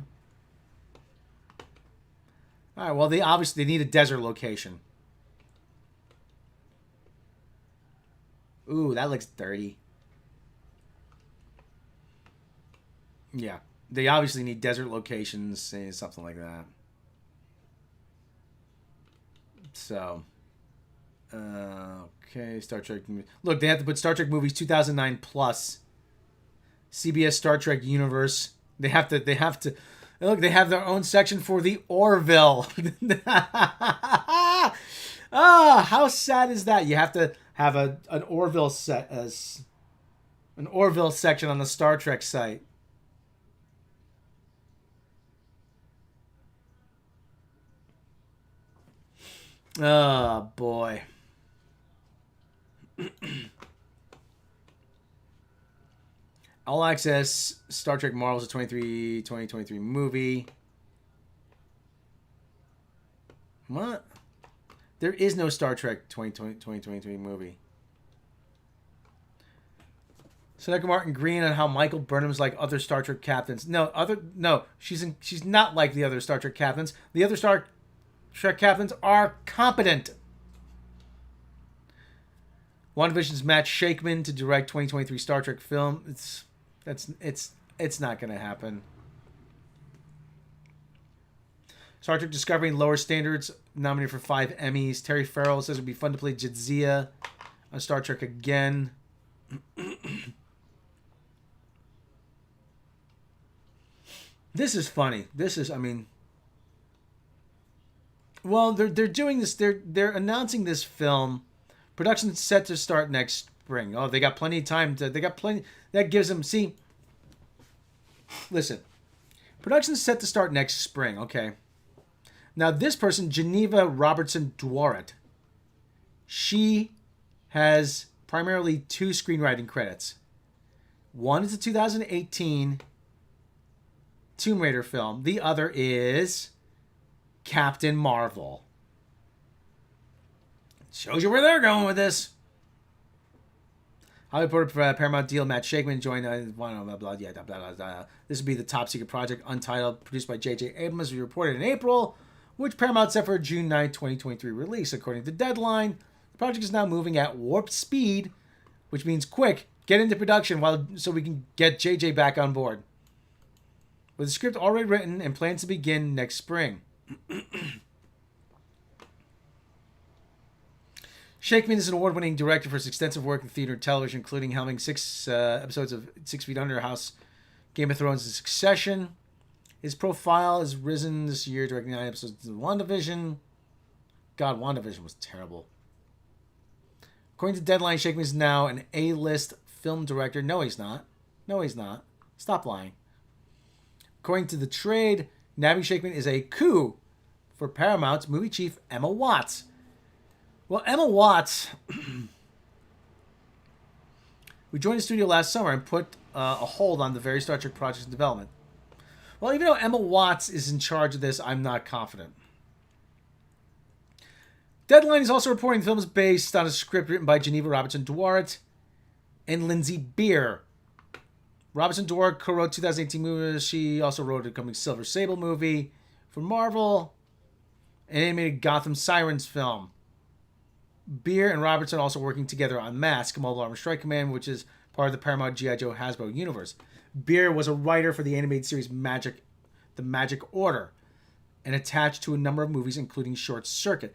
All right. Well, they need a desert location. Ooh, that looks dirty. Yeah, they obviously need desert locations, something like that. So, okay, Star Trek. Look, they have to put Star Trek movies 2009 plus. CBS Star Trek universe. They have to. Look, they have their own section for the Orville. How sad is that? You have to have an Orville section on the Star Trek site. Oh boy. All Access Star Trek Marvel's a 2023 movie. What? There is no Star Trek 2023 movie. Seneca Martin Green on how Michael Burnham's like other Star Trek captains. No, she's not like the other Star Trek captains. The other Star Trek captains are competent. WandaVision's Matt Shakeman to direct 2023 Star Trek film. It's not going to happen. Star Trek Discovery and Lower Standards nominated for 5 Emmys. Terry Farrell says it would be fun to play Jadzia on Star Trek again. This is funny. Well, they're doing this. They're announcing this film. Production's set to start next spring. Oh, they got plenty of time to. They got plenty. That gives them. See, listen. Production's set to start next spring. Okay. Now this person, Geneva Robertson Dworet, she has primarily 2 screenwriting credits. One is a 2018 Tomb Raider film. The other is Captain Marvel. Shows you where they're going with this. Hollywood reporter Paramount deal Matt Shakeman joined. This would be the top secret project, Untitled, produced by J.J. Abrams. We reported in April, which Paramount set for a June 9, 2023 release. According to Deadline, the project is now moving at warp speed, which means quick. Get into production so we can get J.J. back on board. With the script already written and plans to begin next spring. Shakeman is an award-winning director for his extensive work in theater and television, including helming 6 episodes of 6 Feet Under, House, Game of Thrones, and Succession. His profile has risen this year, directing 9 episodes of WandaVision. God, WandaVision was terrible. According to Deadline, Shakeman is now an A-list film director. No, he's not. No, he's not. Stop lying. According to The Trade, nabbing Shakeman is a coup for Paramount's movie chief, Emma Watts. Well, Emma Watts, we joined the studio last summer and put a hold on the various Star Trek projects in development. Well, even though Emma Watts is in charge of this, I'm not confident. Deadline is also reporting the film is based on a script written by Geneva Robertson Dworet and Lindsay Beer. Robertson Dworet co-wrote 2018 movies. She also wrote a coming Silver Sable movie for Marvel, an animated Gotham Sirens film. Beer and Robertson also working together on Mask, Mobile Armor Strike Command, which is part of the Paramount G.I. Joe Hasbro universe. Beer was a writer for the animated series The Magic Order, and attached to a number of movies, including Short Circuit.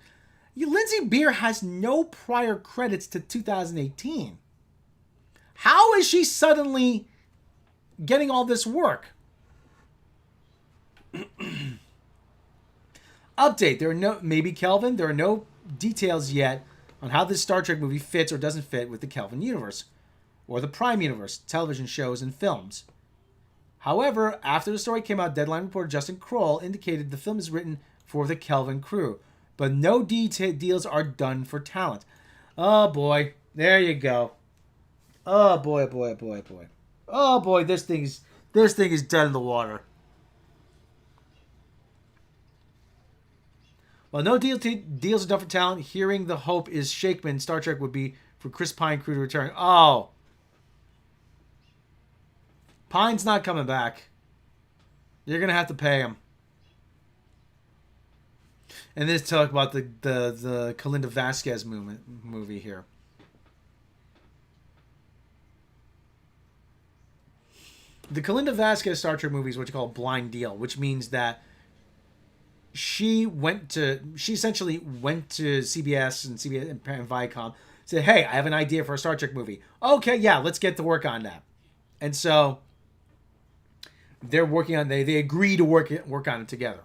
Lindsay Beer has no prior credits to 2018. How is she suddenly getting all this work? Update. There are no details yet on how this Star Trek movie fits or doesn't fit with the Kelvin universe, or the Prime universe, television shows and films. However, after the story came out, Deadline reporter Justin Kroll indicated the film is written for the Kelvin crew, but no deals are done for talent. Oh boy, there you go. Oh boy. Oh boy, this thing is dead in the water. While no deals are done for talent, hearing the hope is Shakeman Star Trek would be for Chris Pine crew to return. Oh. Pine's not coming back. You're going to have to pay him. And this talk about the Kalinda Vasquez movie here. The Kalinda Vasquez Star Trek movie is what you call a blind deal, which means that she essentially went to CBS and Viacom, said, "Hey, I have an idea for a Star Trek movie." Okay, yeah, let's get to work on that. And so they're working on they agree to work on it together.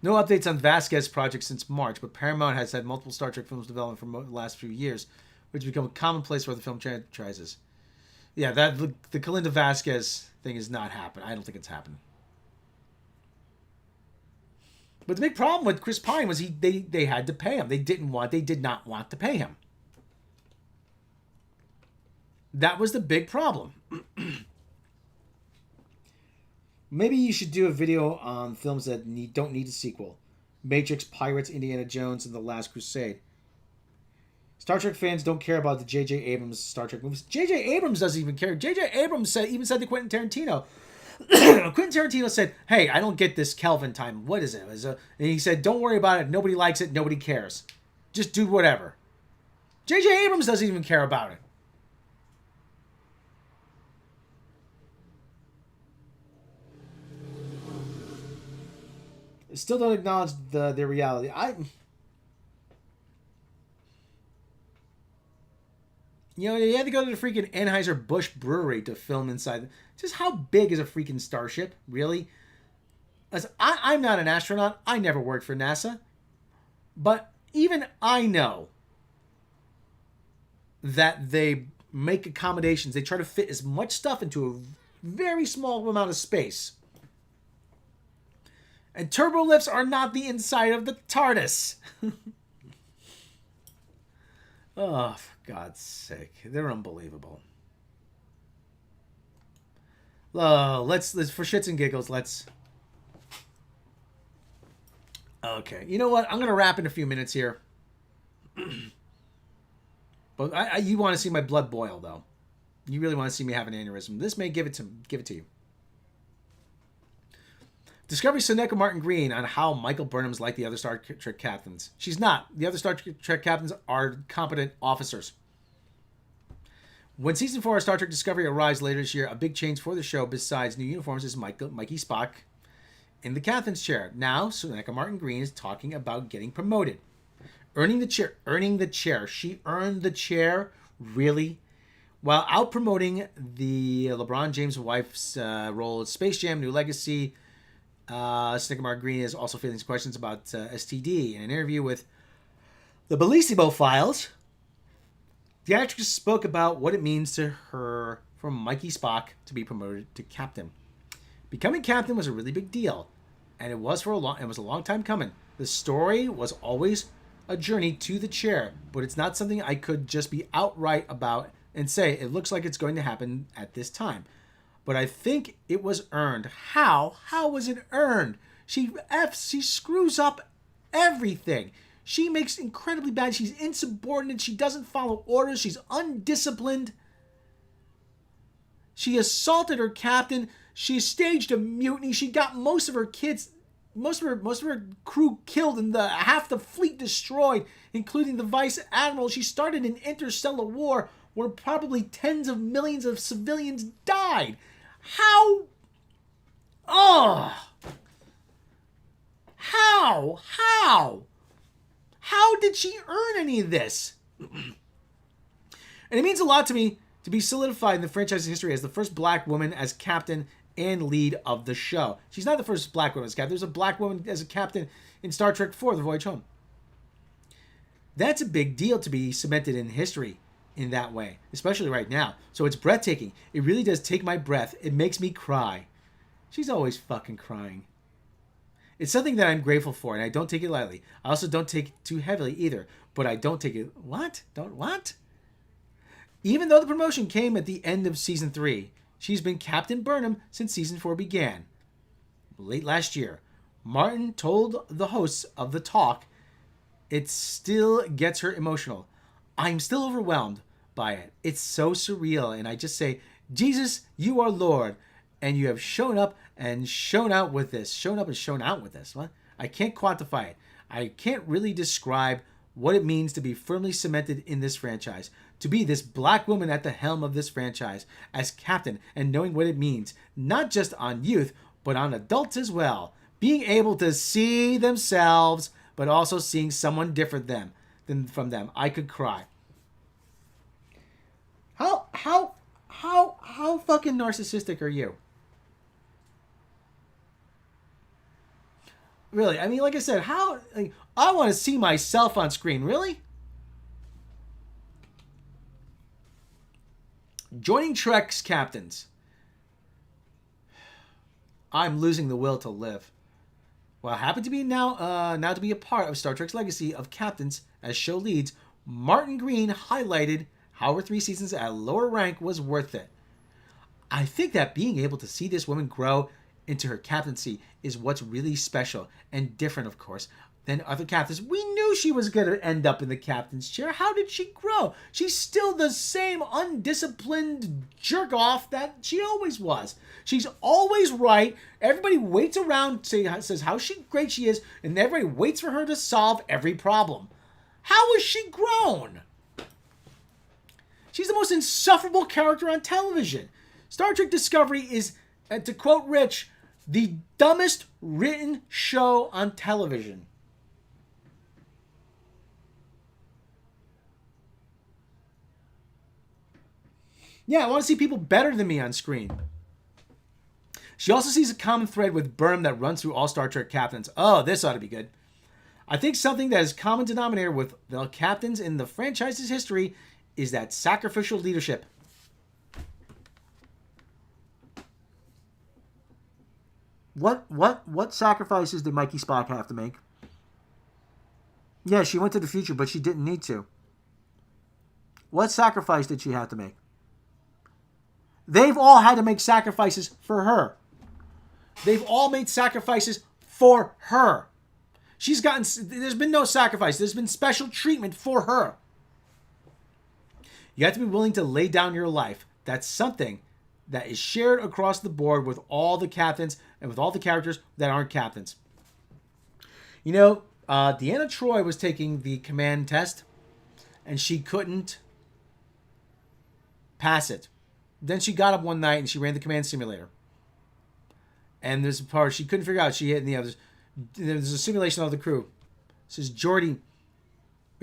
No updates on Vasquez project since March, but Paramount has had multiple Star Trek films development for the last few years, which has become a commonplace for the film franchises. Yeah, the Kalinda Vasquez thing is not happening. I don't think it's happening. But the big problem with Chris Pine was they had to pay him. They did not want to pay him. That was the big problem. Maybe you should do a video on films that don't need a sequel. Matrix, Pirates, Indiana Jones, and The Last Crusade. Star Trek fans don't care about the J.J. Abrams Star Trek movies. J.J. Abrams doesn't even care. J.J. Abrams even said to Quentin Tarantino. Quentin Tarantino said, "Hey, I don't get this Kelvin time. What is it?" And he said, "Don't worry about it. Nobody likes it. Nobody cares. Just do whatever." J.J. Abrams doesn't even care about it. Still don't acknowledge their reality. You had to go to the freaking Anheuser-Busch brewery to film inside. Just how big is a freaking starship? Really? I'm not an astronaut. I never worked for NASA. But even I know that they make accommodations. They try to fit as much stuff into a very small amount of space. And turbo lifts are not the inside of the TARDIS. Oh, for God's sake. They're unbelievable. Let's for shits and giggles, let's... Okay. You know what? I'm going to wrap in a few minutes here. But you want to see my blood boil, though. You really want to see me have an aneurysm. This may give it to you. Discovery Seneca Martin Green on how Michael Burnham's like the other Star Trek captains. She's not. The other Star Trek captains are competent officers. When season 4 of Star Trek Discovery arrives later this year, a big change for the show besides new uniforms is Mikey Spock in the captain's chair. Now, Seneca Martin Green is talking about getting promoted. Earning the chair. She earned the chair? Really? While out promoting the LeBron James' wife's role in Space Jam: New Legacy, Snickermar Green is also fielding questions about STD. In an interview with the Bellissimo Files, the actress spoke about what it means to her for Mikey Spock to be promoted to captain. Becoming captain was a really big deal, and it was a long time coming. The story was always a journey to the chair, but it's not something I could just be outright about and say it looks like it's going to happen at this time. But I think it was earned. How? How was it earned? She screws up everything. She makes incredibly bad. She's insubordinate. She doesn't follow orders. She's undisciplined. She assaulted her captain. She staged a mutiny. She got most of her crew killed and half the fleet destroyed, including the vice admiral. She started an interstellar war where probably tens of millions of civilians died. How? Oh! How did she earn any of this? And it means a lot to me to be solidified in the franchise's history as the first black woman as captain and lead of the show. She's not the first black woman as captain. There's a black woman as a captain in Star Trek IV, The Voyage Home. That's a big deal to be cemented in history in that way, especially right now. So it's breathtaking. It really does take my breath. It makes me cry. She's always fucking crying. It's something that I'm grateful for, and I don't take it lightly. I also don't take it too heavily either, but I don't take it... What? Don't what? Even though the promotion came at the end of Season 3, she's been Captain Burnham since Season 4 began. Late last year, Martin told the hosts of The Talk, it still gets her emotional. I'm still overwhelmed by it. It's so surreal, and I just say, Jesus, you are Lord, and you have shown up and shown out with this. Shown up and shown out with this. What? I can't quantify it. I can't really describe what it means to be firmly cemented in this franchise. To be this black woman at the helm of this franchise as captain and knowing what it means, not just on youth, but on adults as well. Being able to see themselves, but also seeing someone different than from them. I could cry. How fucking narcissistic are you? Really, I mean, like I said, I want to see myself on screen. Really? Joining Trek's captains. I'm losing the will to live. Well, happy to be now to be a part of Star Trek's legacy of captains as show leads, Martin Green highlighted how her 3 seasons at a lower rank was worth it. I think that being able to see this woman grow into her captaincy is what's really special and different, of course, than other captains. We knew she was going to end up in the captain's chair. How did she grow? She's still the same undisciplined jerk-off that she always was. She's always right. Everybody waits around, says how great she is, and everybody waits for her to solve every problem. How has she grown? She's the most insufferable character on television. Star Trek Discovery is, to quote Rich, the dumbest written show on television. Yeah, I want to see people better than me on screen. She also sees a common thread with Burnham that runs through all Star Trek captains. Oh, this ought to be good. I think something that is common denominator with the captains in the franchise's history is that sacrificial leadership. What sacrifices did Mikey Spock have to make? Yeah, she went to the future, but she didn't need to. What sacrifice did she have to make? They've all had to make sacrifices for her. They've all made sacrifices for her. There's been no sacrifice. There's been special treatment for her. You have to be willing to lay down your life. That's something that is shared across the board with all the captains and with all the characters that aren't captains. You know, Deanna Troi was taking the command test, and she couldn't pass it. Then she got up one night and she ran the command simulator. And there's a part she couldn't figure out. There's a simulation of the crew. It says, Geordi,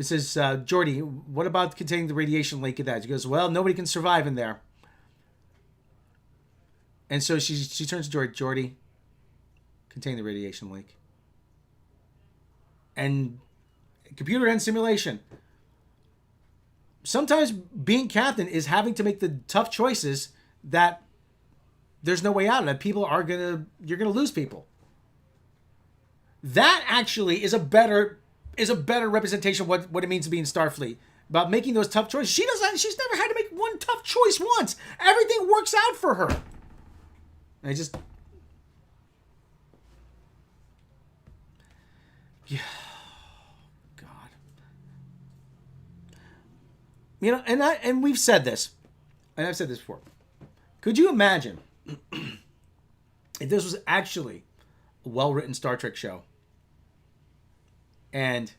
It says, Geordi, what about containing the radiation leak of that? She goes, well, nobody can survive in there. And so she turns to Geordi, contain the radiation leak. And computer and simulation. Sometimes being captain is having to make the tough choices that there's no way out of it. You're gonna lose people. That actually is a better representation of what it means to be in Starfleet. About making those tough choices. She's never had to make one tough choice once. Everything works out for her. And yeah. God. You know, and we've said this. And I've said this before. Could you imagine if this was actually a well-written Star Trek show? And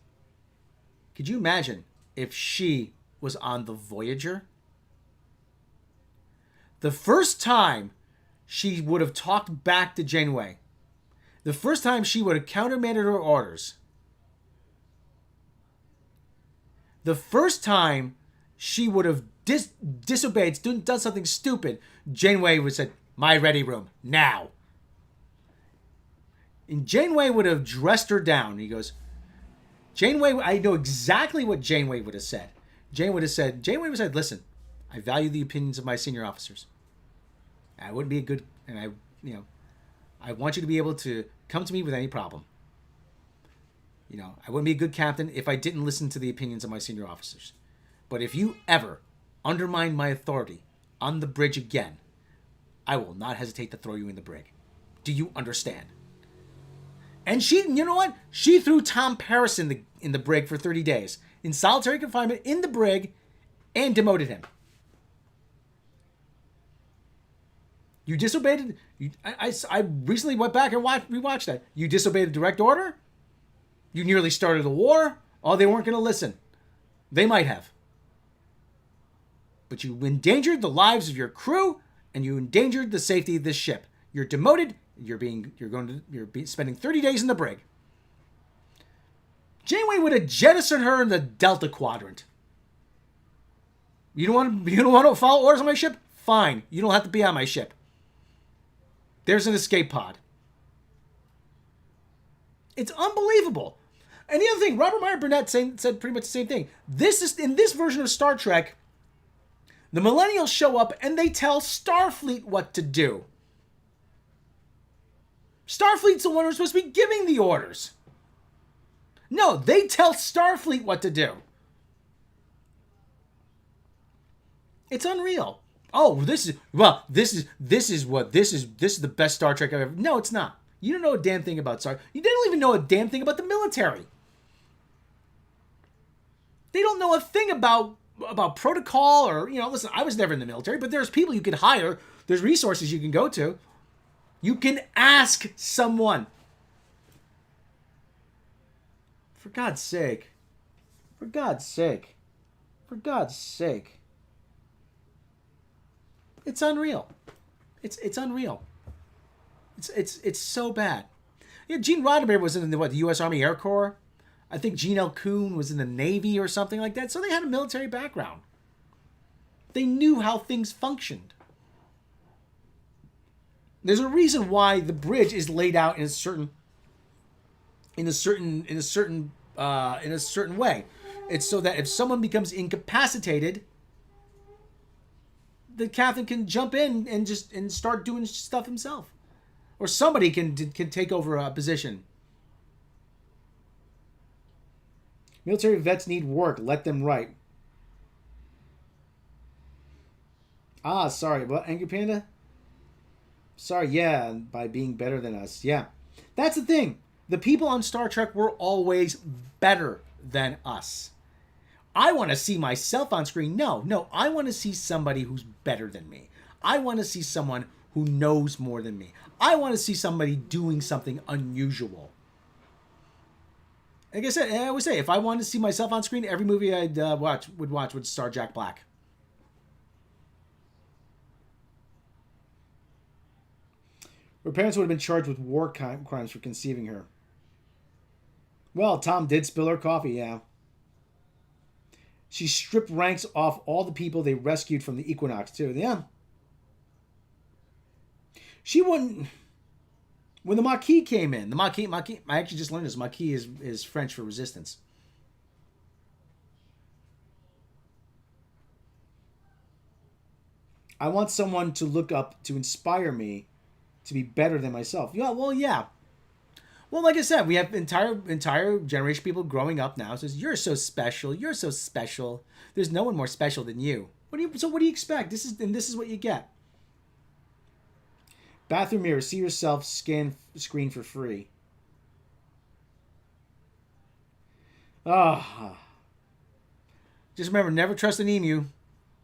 could you imagine if she was on the Voyager? The first time she would have talked back to Janeway, the first time she would have countermanded her orders, the first time she would have disobeyed, done something stupid, Janeway would have said, my ready room, now. And Janeway would have dressed her down. He goes, Janeway, I know exactly what Janeway would have said. Janeway would have said, listen, I value the opinions of my senior officers. I wouldn't be a good, and I want you to be able to come to me with any problem. I wouldn't be a good captain if I didn't listen to the opinions of my senior officers. But if you ever undermine my authority on the bridge again, I will not hesitate to throw you in the brig. Do you understand? And you know what? She threw Tom Paris in the brig for 30 days. In solitary confinement in the brig and demoted him. You disobeyed. I recently went back and rewatched that. You disobeyed a direct order? You nearly started a war? Oh, they weren't going to listen. They might have. But you endangered the lives of your crew and you endangered the safety of this ship. You're demoted. You're spending 30 days in the brig. Janeway would have jettisoned her in the Delta Quadrant. You don't want to follow orders on my ship? Fine. You don't have to be on my ship. There's an escape pod. It's unbelievable. And the other thing, Robert Meyer Burnett said pretty much the same thing. In this version of Star Trek, the Millennials show up and they tell Starfleet what to do. Starfleet's the one who's supposed to be giving the orders. No, they tell Starfleet what to do. It's unreal. Oh, this is the best Star Trek I've ever. No, it's not. You don't know a damn thing about Star. You don't even know a damn thing about the military. They don't know a thing about protocol or, listen, I was never in the military, but there's people you can hire. There's resources you can go to. You can ask someone. For God's sake. For God's sake. For God's sake. It's unreal. It's unreal. It's so bad. Yeah, Gene Roddenberry was in the U.S. Army Air Corps. I think Gene L. Kuhn was in the Navy or something like that. So they had a military background. They knew how things functioned. There's a reason why the bridge is laid out in a certain way. It's so that if someone becomes incapacitated, the captain can jump in and start doing stuff himself, or somebody can take over a position. Military vets need work. Let them write. Sorry. What, Angry Panda? Sorry, yeah, by being better than us. Yeah. That's the thing. The people on Star Trek were always better than us. I want to see myself on screen. No, I want to see somebody who's better than me. I want to see someone who knows more than me. I want to see somebody doing something unusual. Like I said, I always say, if I wanted to see myself on screen, every movie I'd watch would star Jack Black. Her parents would have been charged with war crimes for conceiving her. Well, Tom did spill her coffee, yeah. She stripped ranks off all the people they rescued from the Equinox too. Yeah. She wouldn't. When the Maquis came in, the Maquis. I actually just learned this. Maquis is French for resistance. I want someone to look up to inspire me to be better than myself. Yeah, well, yeah. Well, like I said, we have entire generation of people growing up now says you're so special, you're so special. There's no one more special than you. What do you expect? This is what you get. Bathroom mirror, see yourself screen for free. Ah. Just remember, never trust an emu.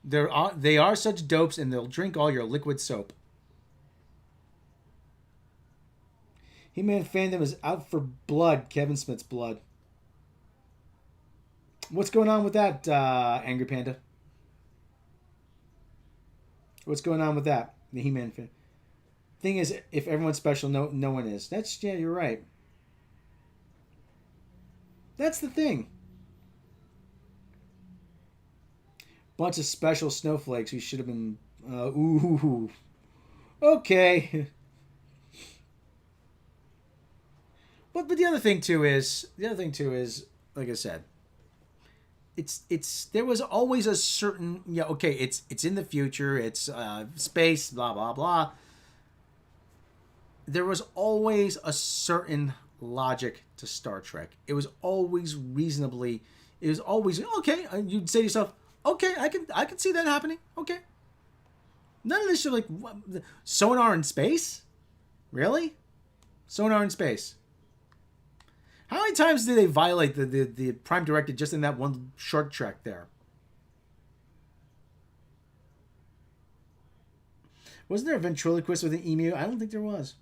They are such dopes and they'll drink all your liquid soap. He-Man fandom is out for blood. Kevin Smith's blood. What's going on with that, Angry Panda? What's going on with that? The He-Man fan. Thing is, if everyone's special, no one is. Yeah, you're right. That's the thing. Bunch of special snowflakes. We should have been. Ooh. Okay. But the other thing too is like I said, it's there was always a certain okay, it's in the future, it's space, blah blah blah. There was always a certain logic to Star Trek. It was always reasonably. It was always okay. You'd say to yourself, okay, I can see that happening. Okay. None of this shit like what, sonar in space, really? Sonar in space. How many times did they violate the Prime Directive just in that one short trek there? Wasn't there a ventriloquist with an emu? I don't think there was.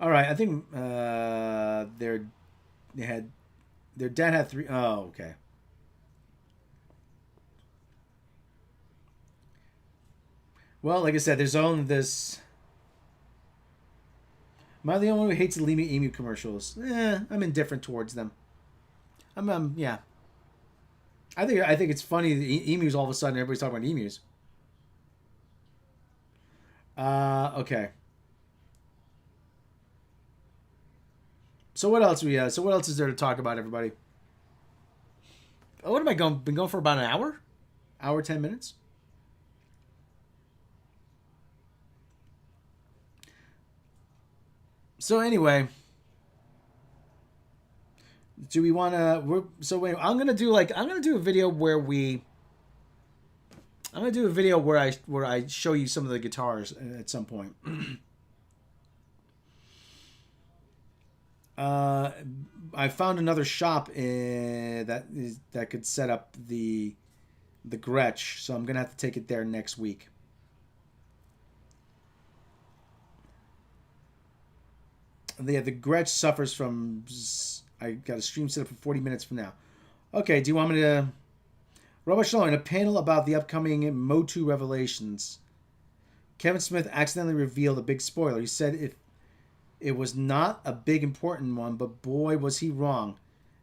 All right, I think their dad had 3. Oh, okay. Well, like I said, there's only this. Am I the only one who hates the Lima Emu commercials? I'm indifferent towards them. Yeah. I think it's funny the emus all of a sudden everybody's talking about emus. Okay. So what else So what else is there to talk about, everybody? Oh, what am I going? Been going for about an hour? Hour 10 minutes? So anyway, do we want to? So wait, I'm gonna do a video where I show you some of the guitars at some point. I found another shop that could set up the Gretsch, so I'm gonna have to take it there next week. The Gretsch suffers from. I got a stream set up for 40 minutes from now. Okay, do you want me to? Robb Shalom, in a panel about the upcoming Motu revelations, Kevin Smith accidentally revealed a big spoiler. He said it was not a big important one, but boy was he wrong.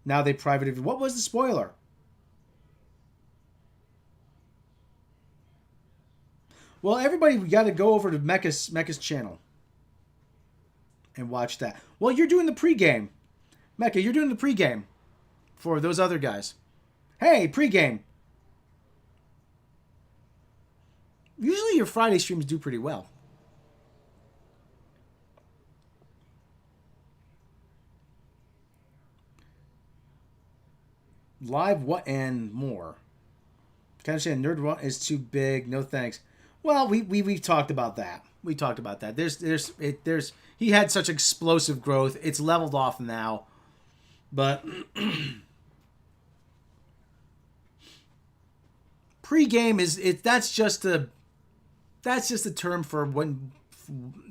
Now they privated. What was the spoiler? Well, everybody, we got to go over to Mecca's channel and watch that. Well, you're doing the pregame. Mecca, you're doing the pregame for those other guys. Hey, pregame. Usually your Friday streams do pretty well. Live what and more. Kind of saying Nerd Run is too big. No thanks. Well, we've talked about that. We talked about that. There's he had such explosive growth. It's leveled off now, but pre-game that's just a term for when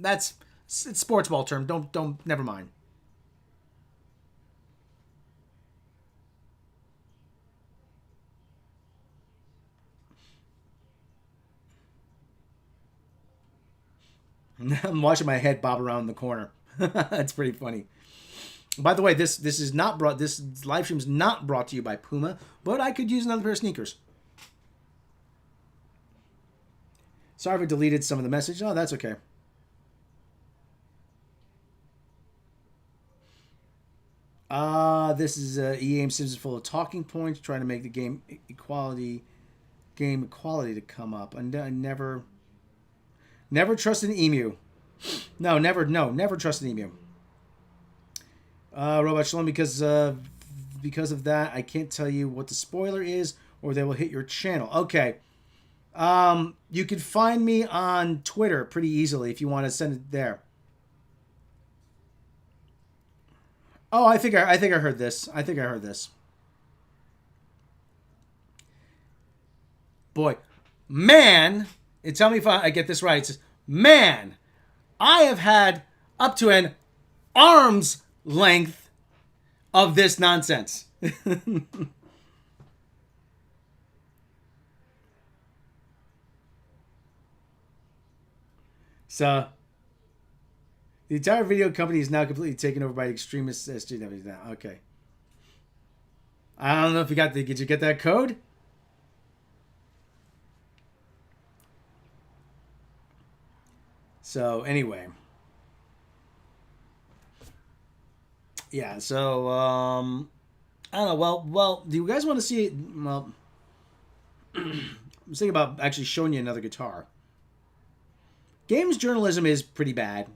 it's sports ball term. Don't never mind. I'm watching my head bob around the corner. That's pretty funny. By the way, this is not brought. This live stream is not brought to you by Puma, but I could use another pair of sneakers. Sorry if I deleted some of the message. Oh, that's okay. This is EA Sims is full of talking points, trying to make the game equality to come up. And I never trust an emu. No, never trust an emu. Robot Shalom, because of that, I can't tell you what the spoiler is, or they will hit your channel. Okay. You can find me on Twitter pretty easily if you want to send it there. Oh, I think I heard this. Boy, man, tell me if I get this right. It says, man, I have had up to an arm's length of this nonsense. So, the entire video company is now completely taken over by extremists. Okay. I don't know if you got did you get that code? So, anyway. Yeah, so, I don't know. Well, do you guys want to see it? Well, I'm thinking about actually showing you another guitar. Games journalism is pretty bad.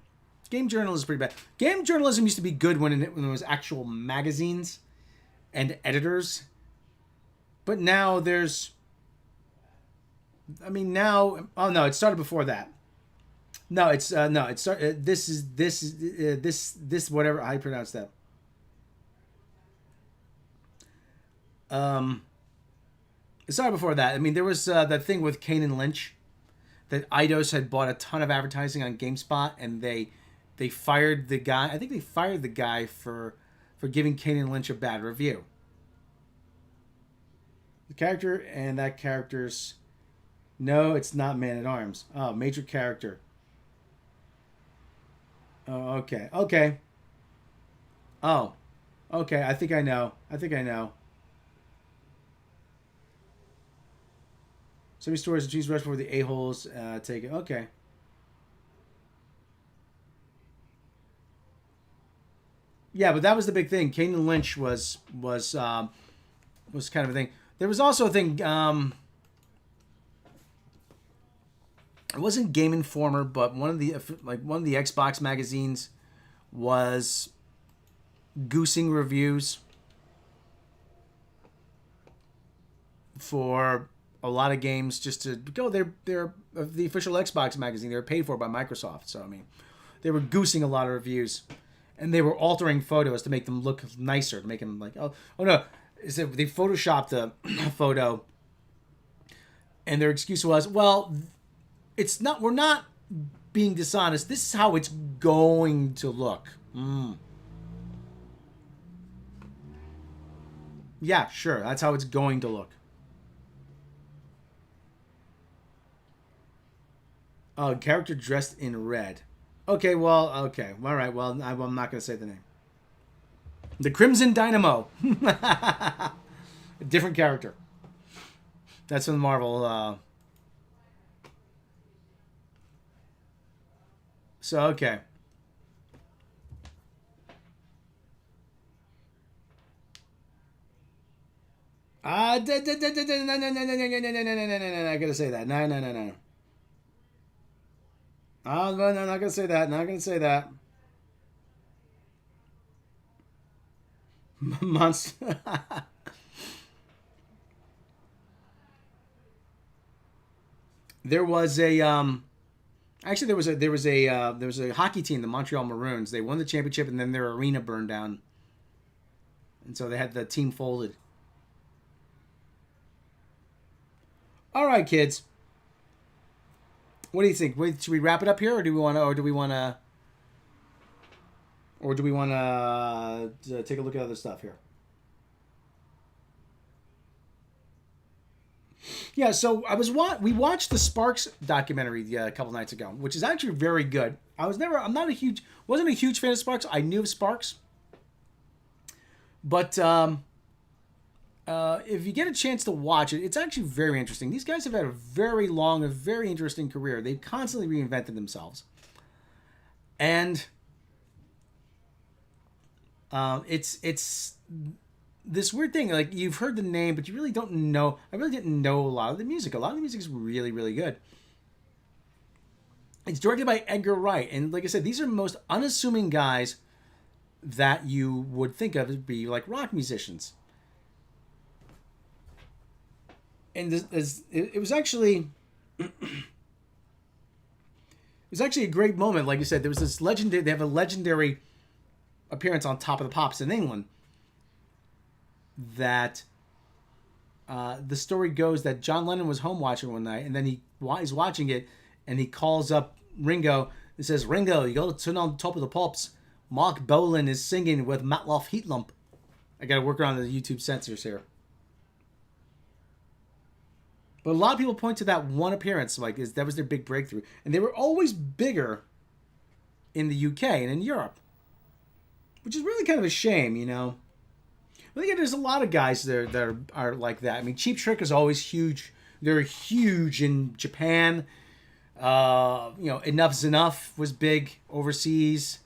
Game journalism used to be good when there was actual magazines and editors. But now there's... I mean, now... Oh, no, it started before that. No, it started... This whatever, how you pronounce that. It started before that. I mean, there was that thing with Kane and Lynch. That Eidos had bought a ton of advertising on GameSpot, and they fired the guy. I think they fired the guy for giving Kane and Lynch a bad review. The character and that character's... No, it's not Man-at-Arms. Oh, major character. Oh, okay. Okay. Oh. Okay, I think I know. So many stories of cheese rush before the a-holes take it. Okay. Yeah, but that was the big thing. Kane and Lynch was kind of a thing. There was also a thing. It wasn't Game Informer, but one of the Xbox magazines was goosing reviews for a lot of games just to go. They're the official Xbox magazine. They were paid for by Microsoft, so I mean, they were goosing a lot of reviews, and they were altering photos to make them look nicer, to make them like oh no, is it they photoshopped a photo, and their excuse was, well, it's not. We're not being dishonest. This is how it's going to look. Yeah, sure. That's how it's going to look. Oh, character dressed in red. Okay, well, okay. All right, well, I'm not going to say the name. The Crimson Dynamo. A different character. That's from Marvel. So, okay. I gotta say that. No. Oh, no, not gonna say that. Not gonna say that. Monster. There was a actually there was a hockey team, the Montreal Maroons. They won the championship, and then their arena burned down, and so they had the team folded. All right, kids. What do you think? Should we wrap it up here, or do we want to take a look at other stuff here? Yeah, so we watched the Sparks documentary a couple nights ago, which is actually very good. Wasn't a huge fan of Sparks. I knew of Sparks, But if you get a chance to watch it, it's actually very interesting. These guys have had a very long, a very interesting career. They've constantly reinvented themselves. And it's this weird thing. Like, you've heard the name, but you really don't know. I really didn't know a lot of the music. A lot of the music is really, really good. It's directed by Edgar Wright. And like I said, these are the most unassuming guys that you would think of as be like rock musicians. And it was actually it was actually a great moment. Like I said, there was this legendary. They have a legendary appearance on Top of the Pops in England. That the story goes that John Lennon was home watching one night, and then he's watching it, and he calls up Ringo and says, "Ringo, you got to turn on Top of the Pops. Mark Bolan is singing with Matloff Heatlump." I got to work around the YouTube censors here. But a lot of people point to that one appearance, like that was their big breakthrough, and they were always bigger in the UK and in Europe, which is really kind of a shame, you know. I think there's a lot of guys there that are like that. I mean, Cheap Trick is always huge. They're huge in Japan. Enough's Enough was big overseas.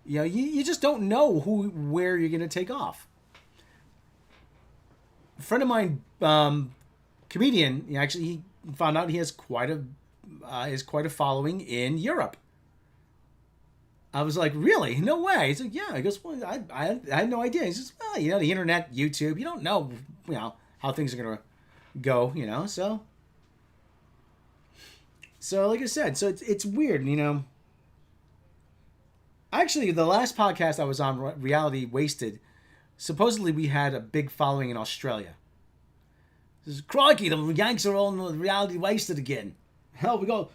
You know, you just don't know where you're gonna take off. A friend of mine, comedian, he found out he has quite a following in Europe. I was like, really? No way. He's like, yeah. He goes, well, I had no idea. He says, well, the internet, YouTube, you don't know, how things are gonna go, So like I said, so it's weird, Actually, the last podcast I was on, Reality Wasted, supposedly we had a big following in Australia. This is, crikey, the Yanks are on Reality Wasted again. Hell, we go.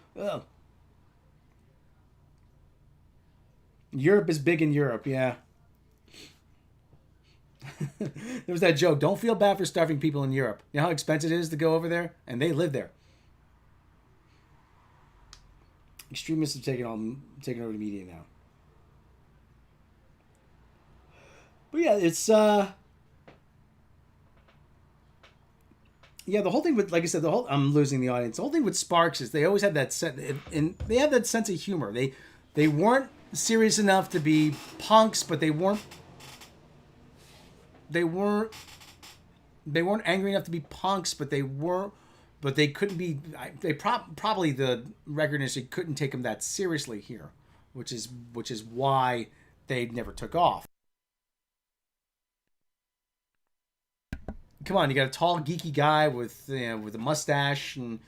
Europe is big in Europe, yeah. There was that joke. Don't feel bad for starving people in Europe. You know how expensive it is to go over there? And they live there. Extremists have taken over the media now. But yeah, it's the whole thing with, like I said, I'm losing the audience. The whole thing with Sparks is they always had that and they have that sense of humor. They weren't serious enough to be punks, but they weren't angry enough to be punks, but they couldn't be. Probably the record industry couldn't take them that seriously here, which is why they never took off. Come on, you got a tall, geeky guy with a mustache and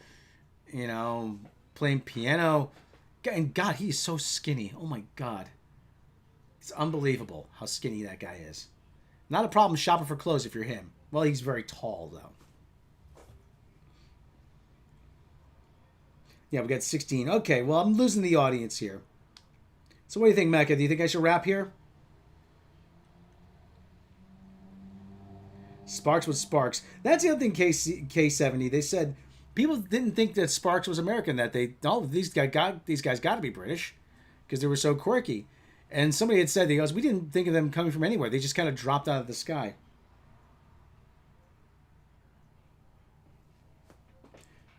playing piano, and God, he is so skinny. Oh my God, it's unbelievable how skinny that guy is. Not a problem shopping for clothes if you're him. Well, he's very tall though. Yeah, we got 16. Okay, well, I'm losing the audience here. So what do you think, Mecca? Do you think I should wrap here? Sparks was Sparks. That's the other thing, K70. They said people didn't think that Sparks was American, that these guys got to be British because they were so quirky. And somebody had said, we didn't think of them coming from anywhere. They just kind of dropped out of the sky.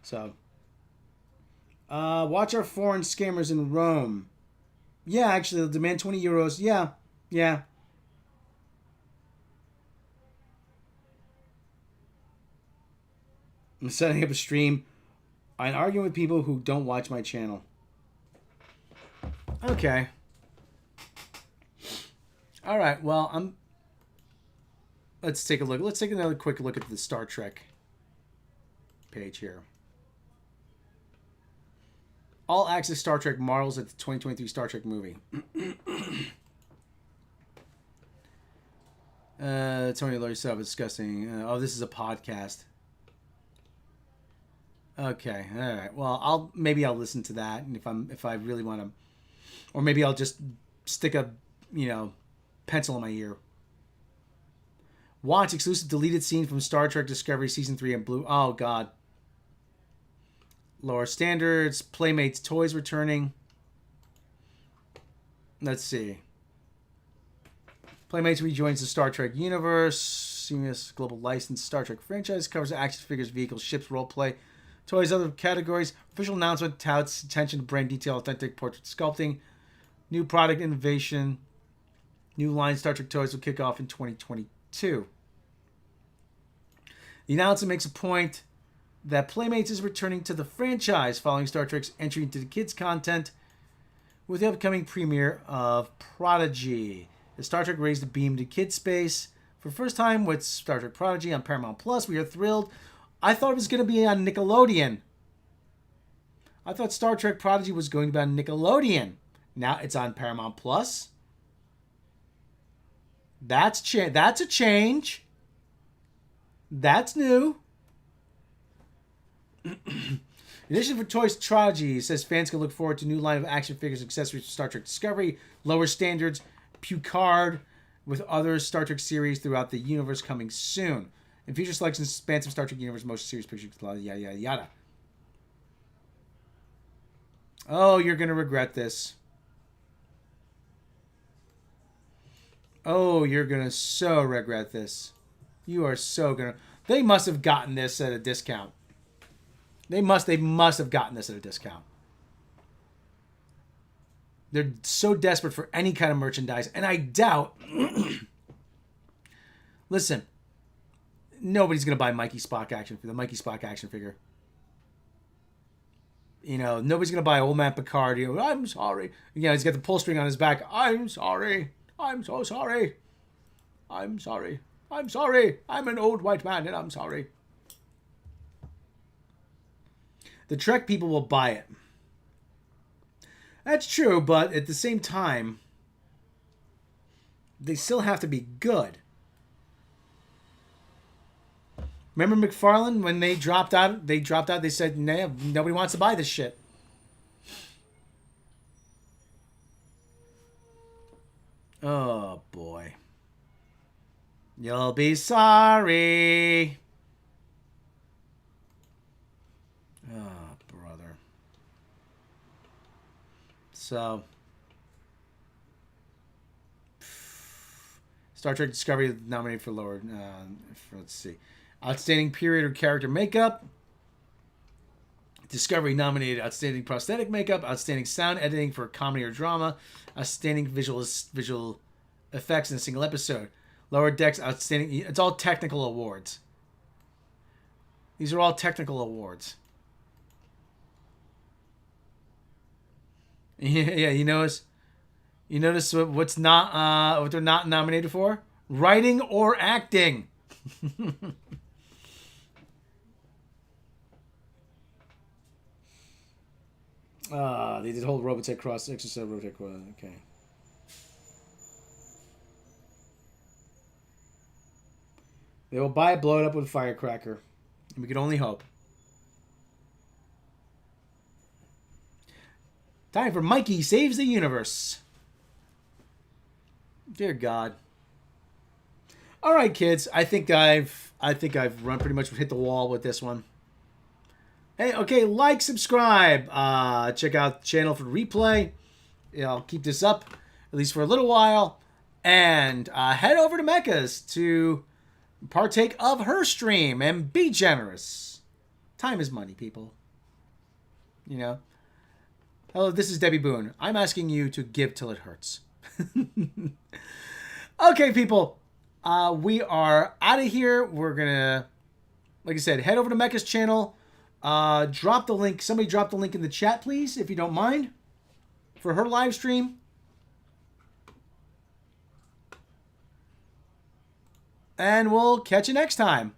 So, watch our foreign scammers in Rome. Yeah, actually, they'll demand 20 euros. Yeah. I'm setting up a stream. I'm arguing with people who don't watch my channel. Okay. All right. Well, let's take a look. Let's take another quick look at the Star Trek page here. All access Star Trek marvels at the 2023 Star Trek movie. Tony Lloyd said I was discussing. This is a podcast. Okay, all right. Well, maybe I'll listen to that, and if I really want to, or maybe I'll just stick a pencil in my ear. Watch exclusive deleted scene from Star Trek Discovery season 3 and Blue. Oh God. Lower standards. Playmates toys returning. Let's see. Playmates rejoins the Star Trek universe. Seamless global licensed Star Trek franchise. Covers action figures, vehicles, ships, roleplay, toys, other categories. Official announcement touts attention to brand detail, authentic portrait sculpting. New product innovation. New line Star Trek toys will kick off in 2022. The announcement makes a point that Playmates is returning to the franchise following Star Trek's entry into the kids' content with the upcoming premiere of Prodigy. As Star Trek raised the beam to kid space for the first time with Star Trek Prodigy on Paramount Plus, we are thrilled. I thought it was going to be on Nickelodeon. I thought Star Trek Prodigy was going to be on Nickelodeon. Now it's on Paramount Plus. That's a change. That's new. In addition for Toys Prodigy, says fans can look forward to a new line of action figures and accessories for Star Trek Discovery, lower standards, Picard, with other Star Trek series throughout the universe coming soon. And feature selections expansive Star Trek universe, motion series, pictures, yada, yada, yada. Oh, you're going to regret this. Oh, you're going to so regret this. You are so going to... They must have gotten this at a discount. They must have gotten this at a discount. They're so desperate for any kind of merchandise. And I doubt... Listen. Nobody's going to buy the Mikey Spock action figure. You know, nobody's going to buy Old Man Picard. You know, I'm sorry. You know, he's got the pull string on his back. I'm sorry. I'm so sorry. I'm sorry. I'm sorry. I'm an old white man and I'm sorry. The Trek people will buy it. That's true, but at the same time, they still have to be good. Remember McFarlane when they dropped out? They said, nah, nobody wants to buy this shit. Oh, boy. You'll be sorry. Oh, brother. So, Star Trek Discovery nominated for lower, let's see. Outstanding period or character makeup. Discovery nominated Outstanding prosthetic makeup, Outstanding sound editing for comedy or drama, Outstanding visual effects in a single episode. Lower Decks, Outstanding... It's all technical awards. These are all technical awards. Yeah, you notice what's not what they're not nominated for? Writing or acting. They did hold Robotech cross exercise Robotech cross. Okay. They will buy it, blow it up with a firecracker. And we can only hope. Time for Mikey Saves the Universe. Dear God. All right, kids. I think I've run pretty much hit the wall with this one. Hey, okay, like, subscribe. Check out the channel for replay. Yeah, I'll keep this up at least for a little while. And head over to Mecca's to partake of her stream and be generous. Time is money, people. You know. Hello, this is Debbie Boone. I'm asking you to give till it hurts. Okay, people. We are out of here. We're going to, like I said, head over to Mecca's channel. Drop the link. Somebody drop the link in the chat, please, if you don't mind, for her live stream. And we'll catch you next time.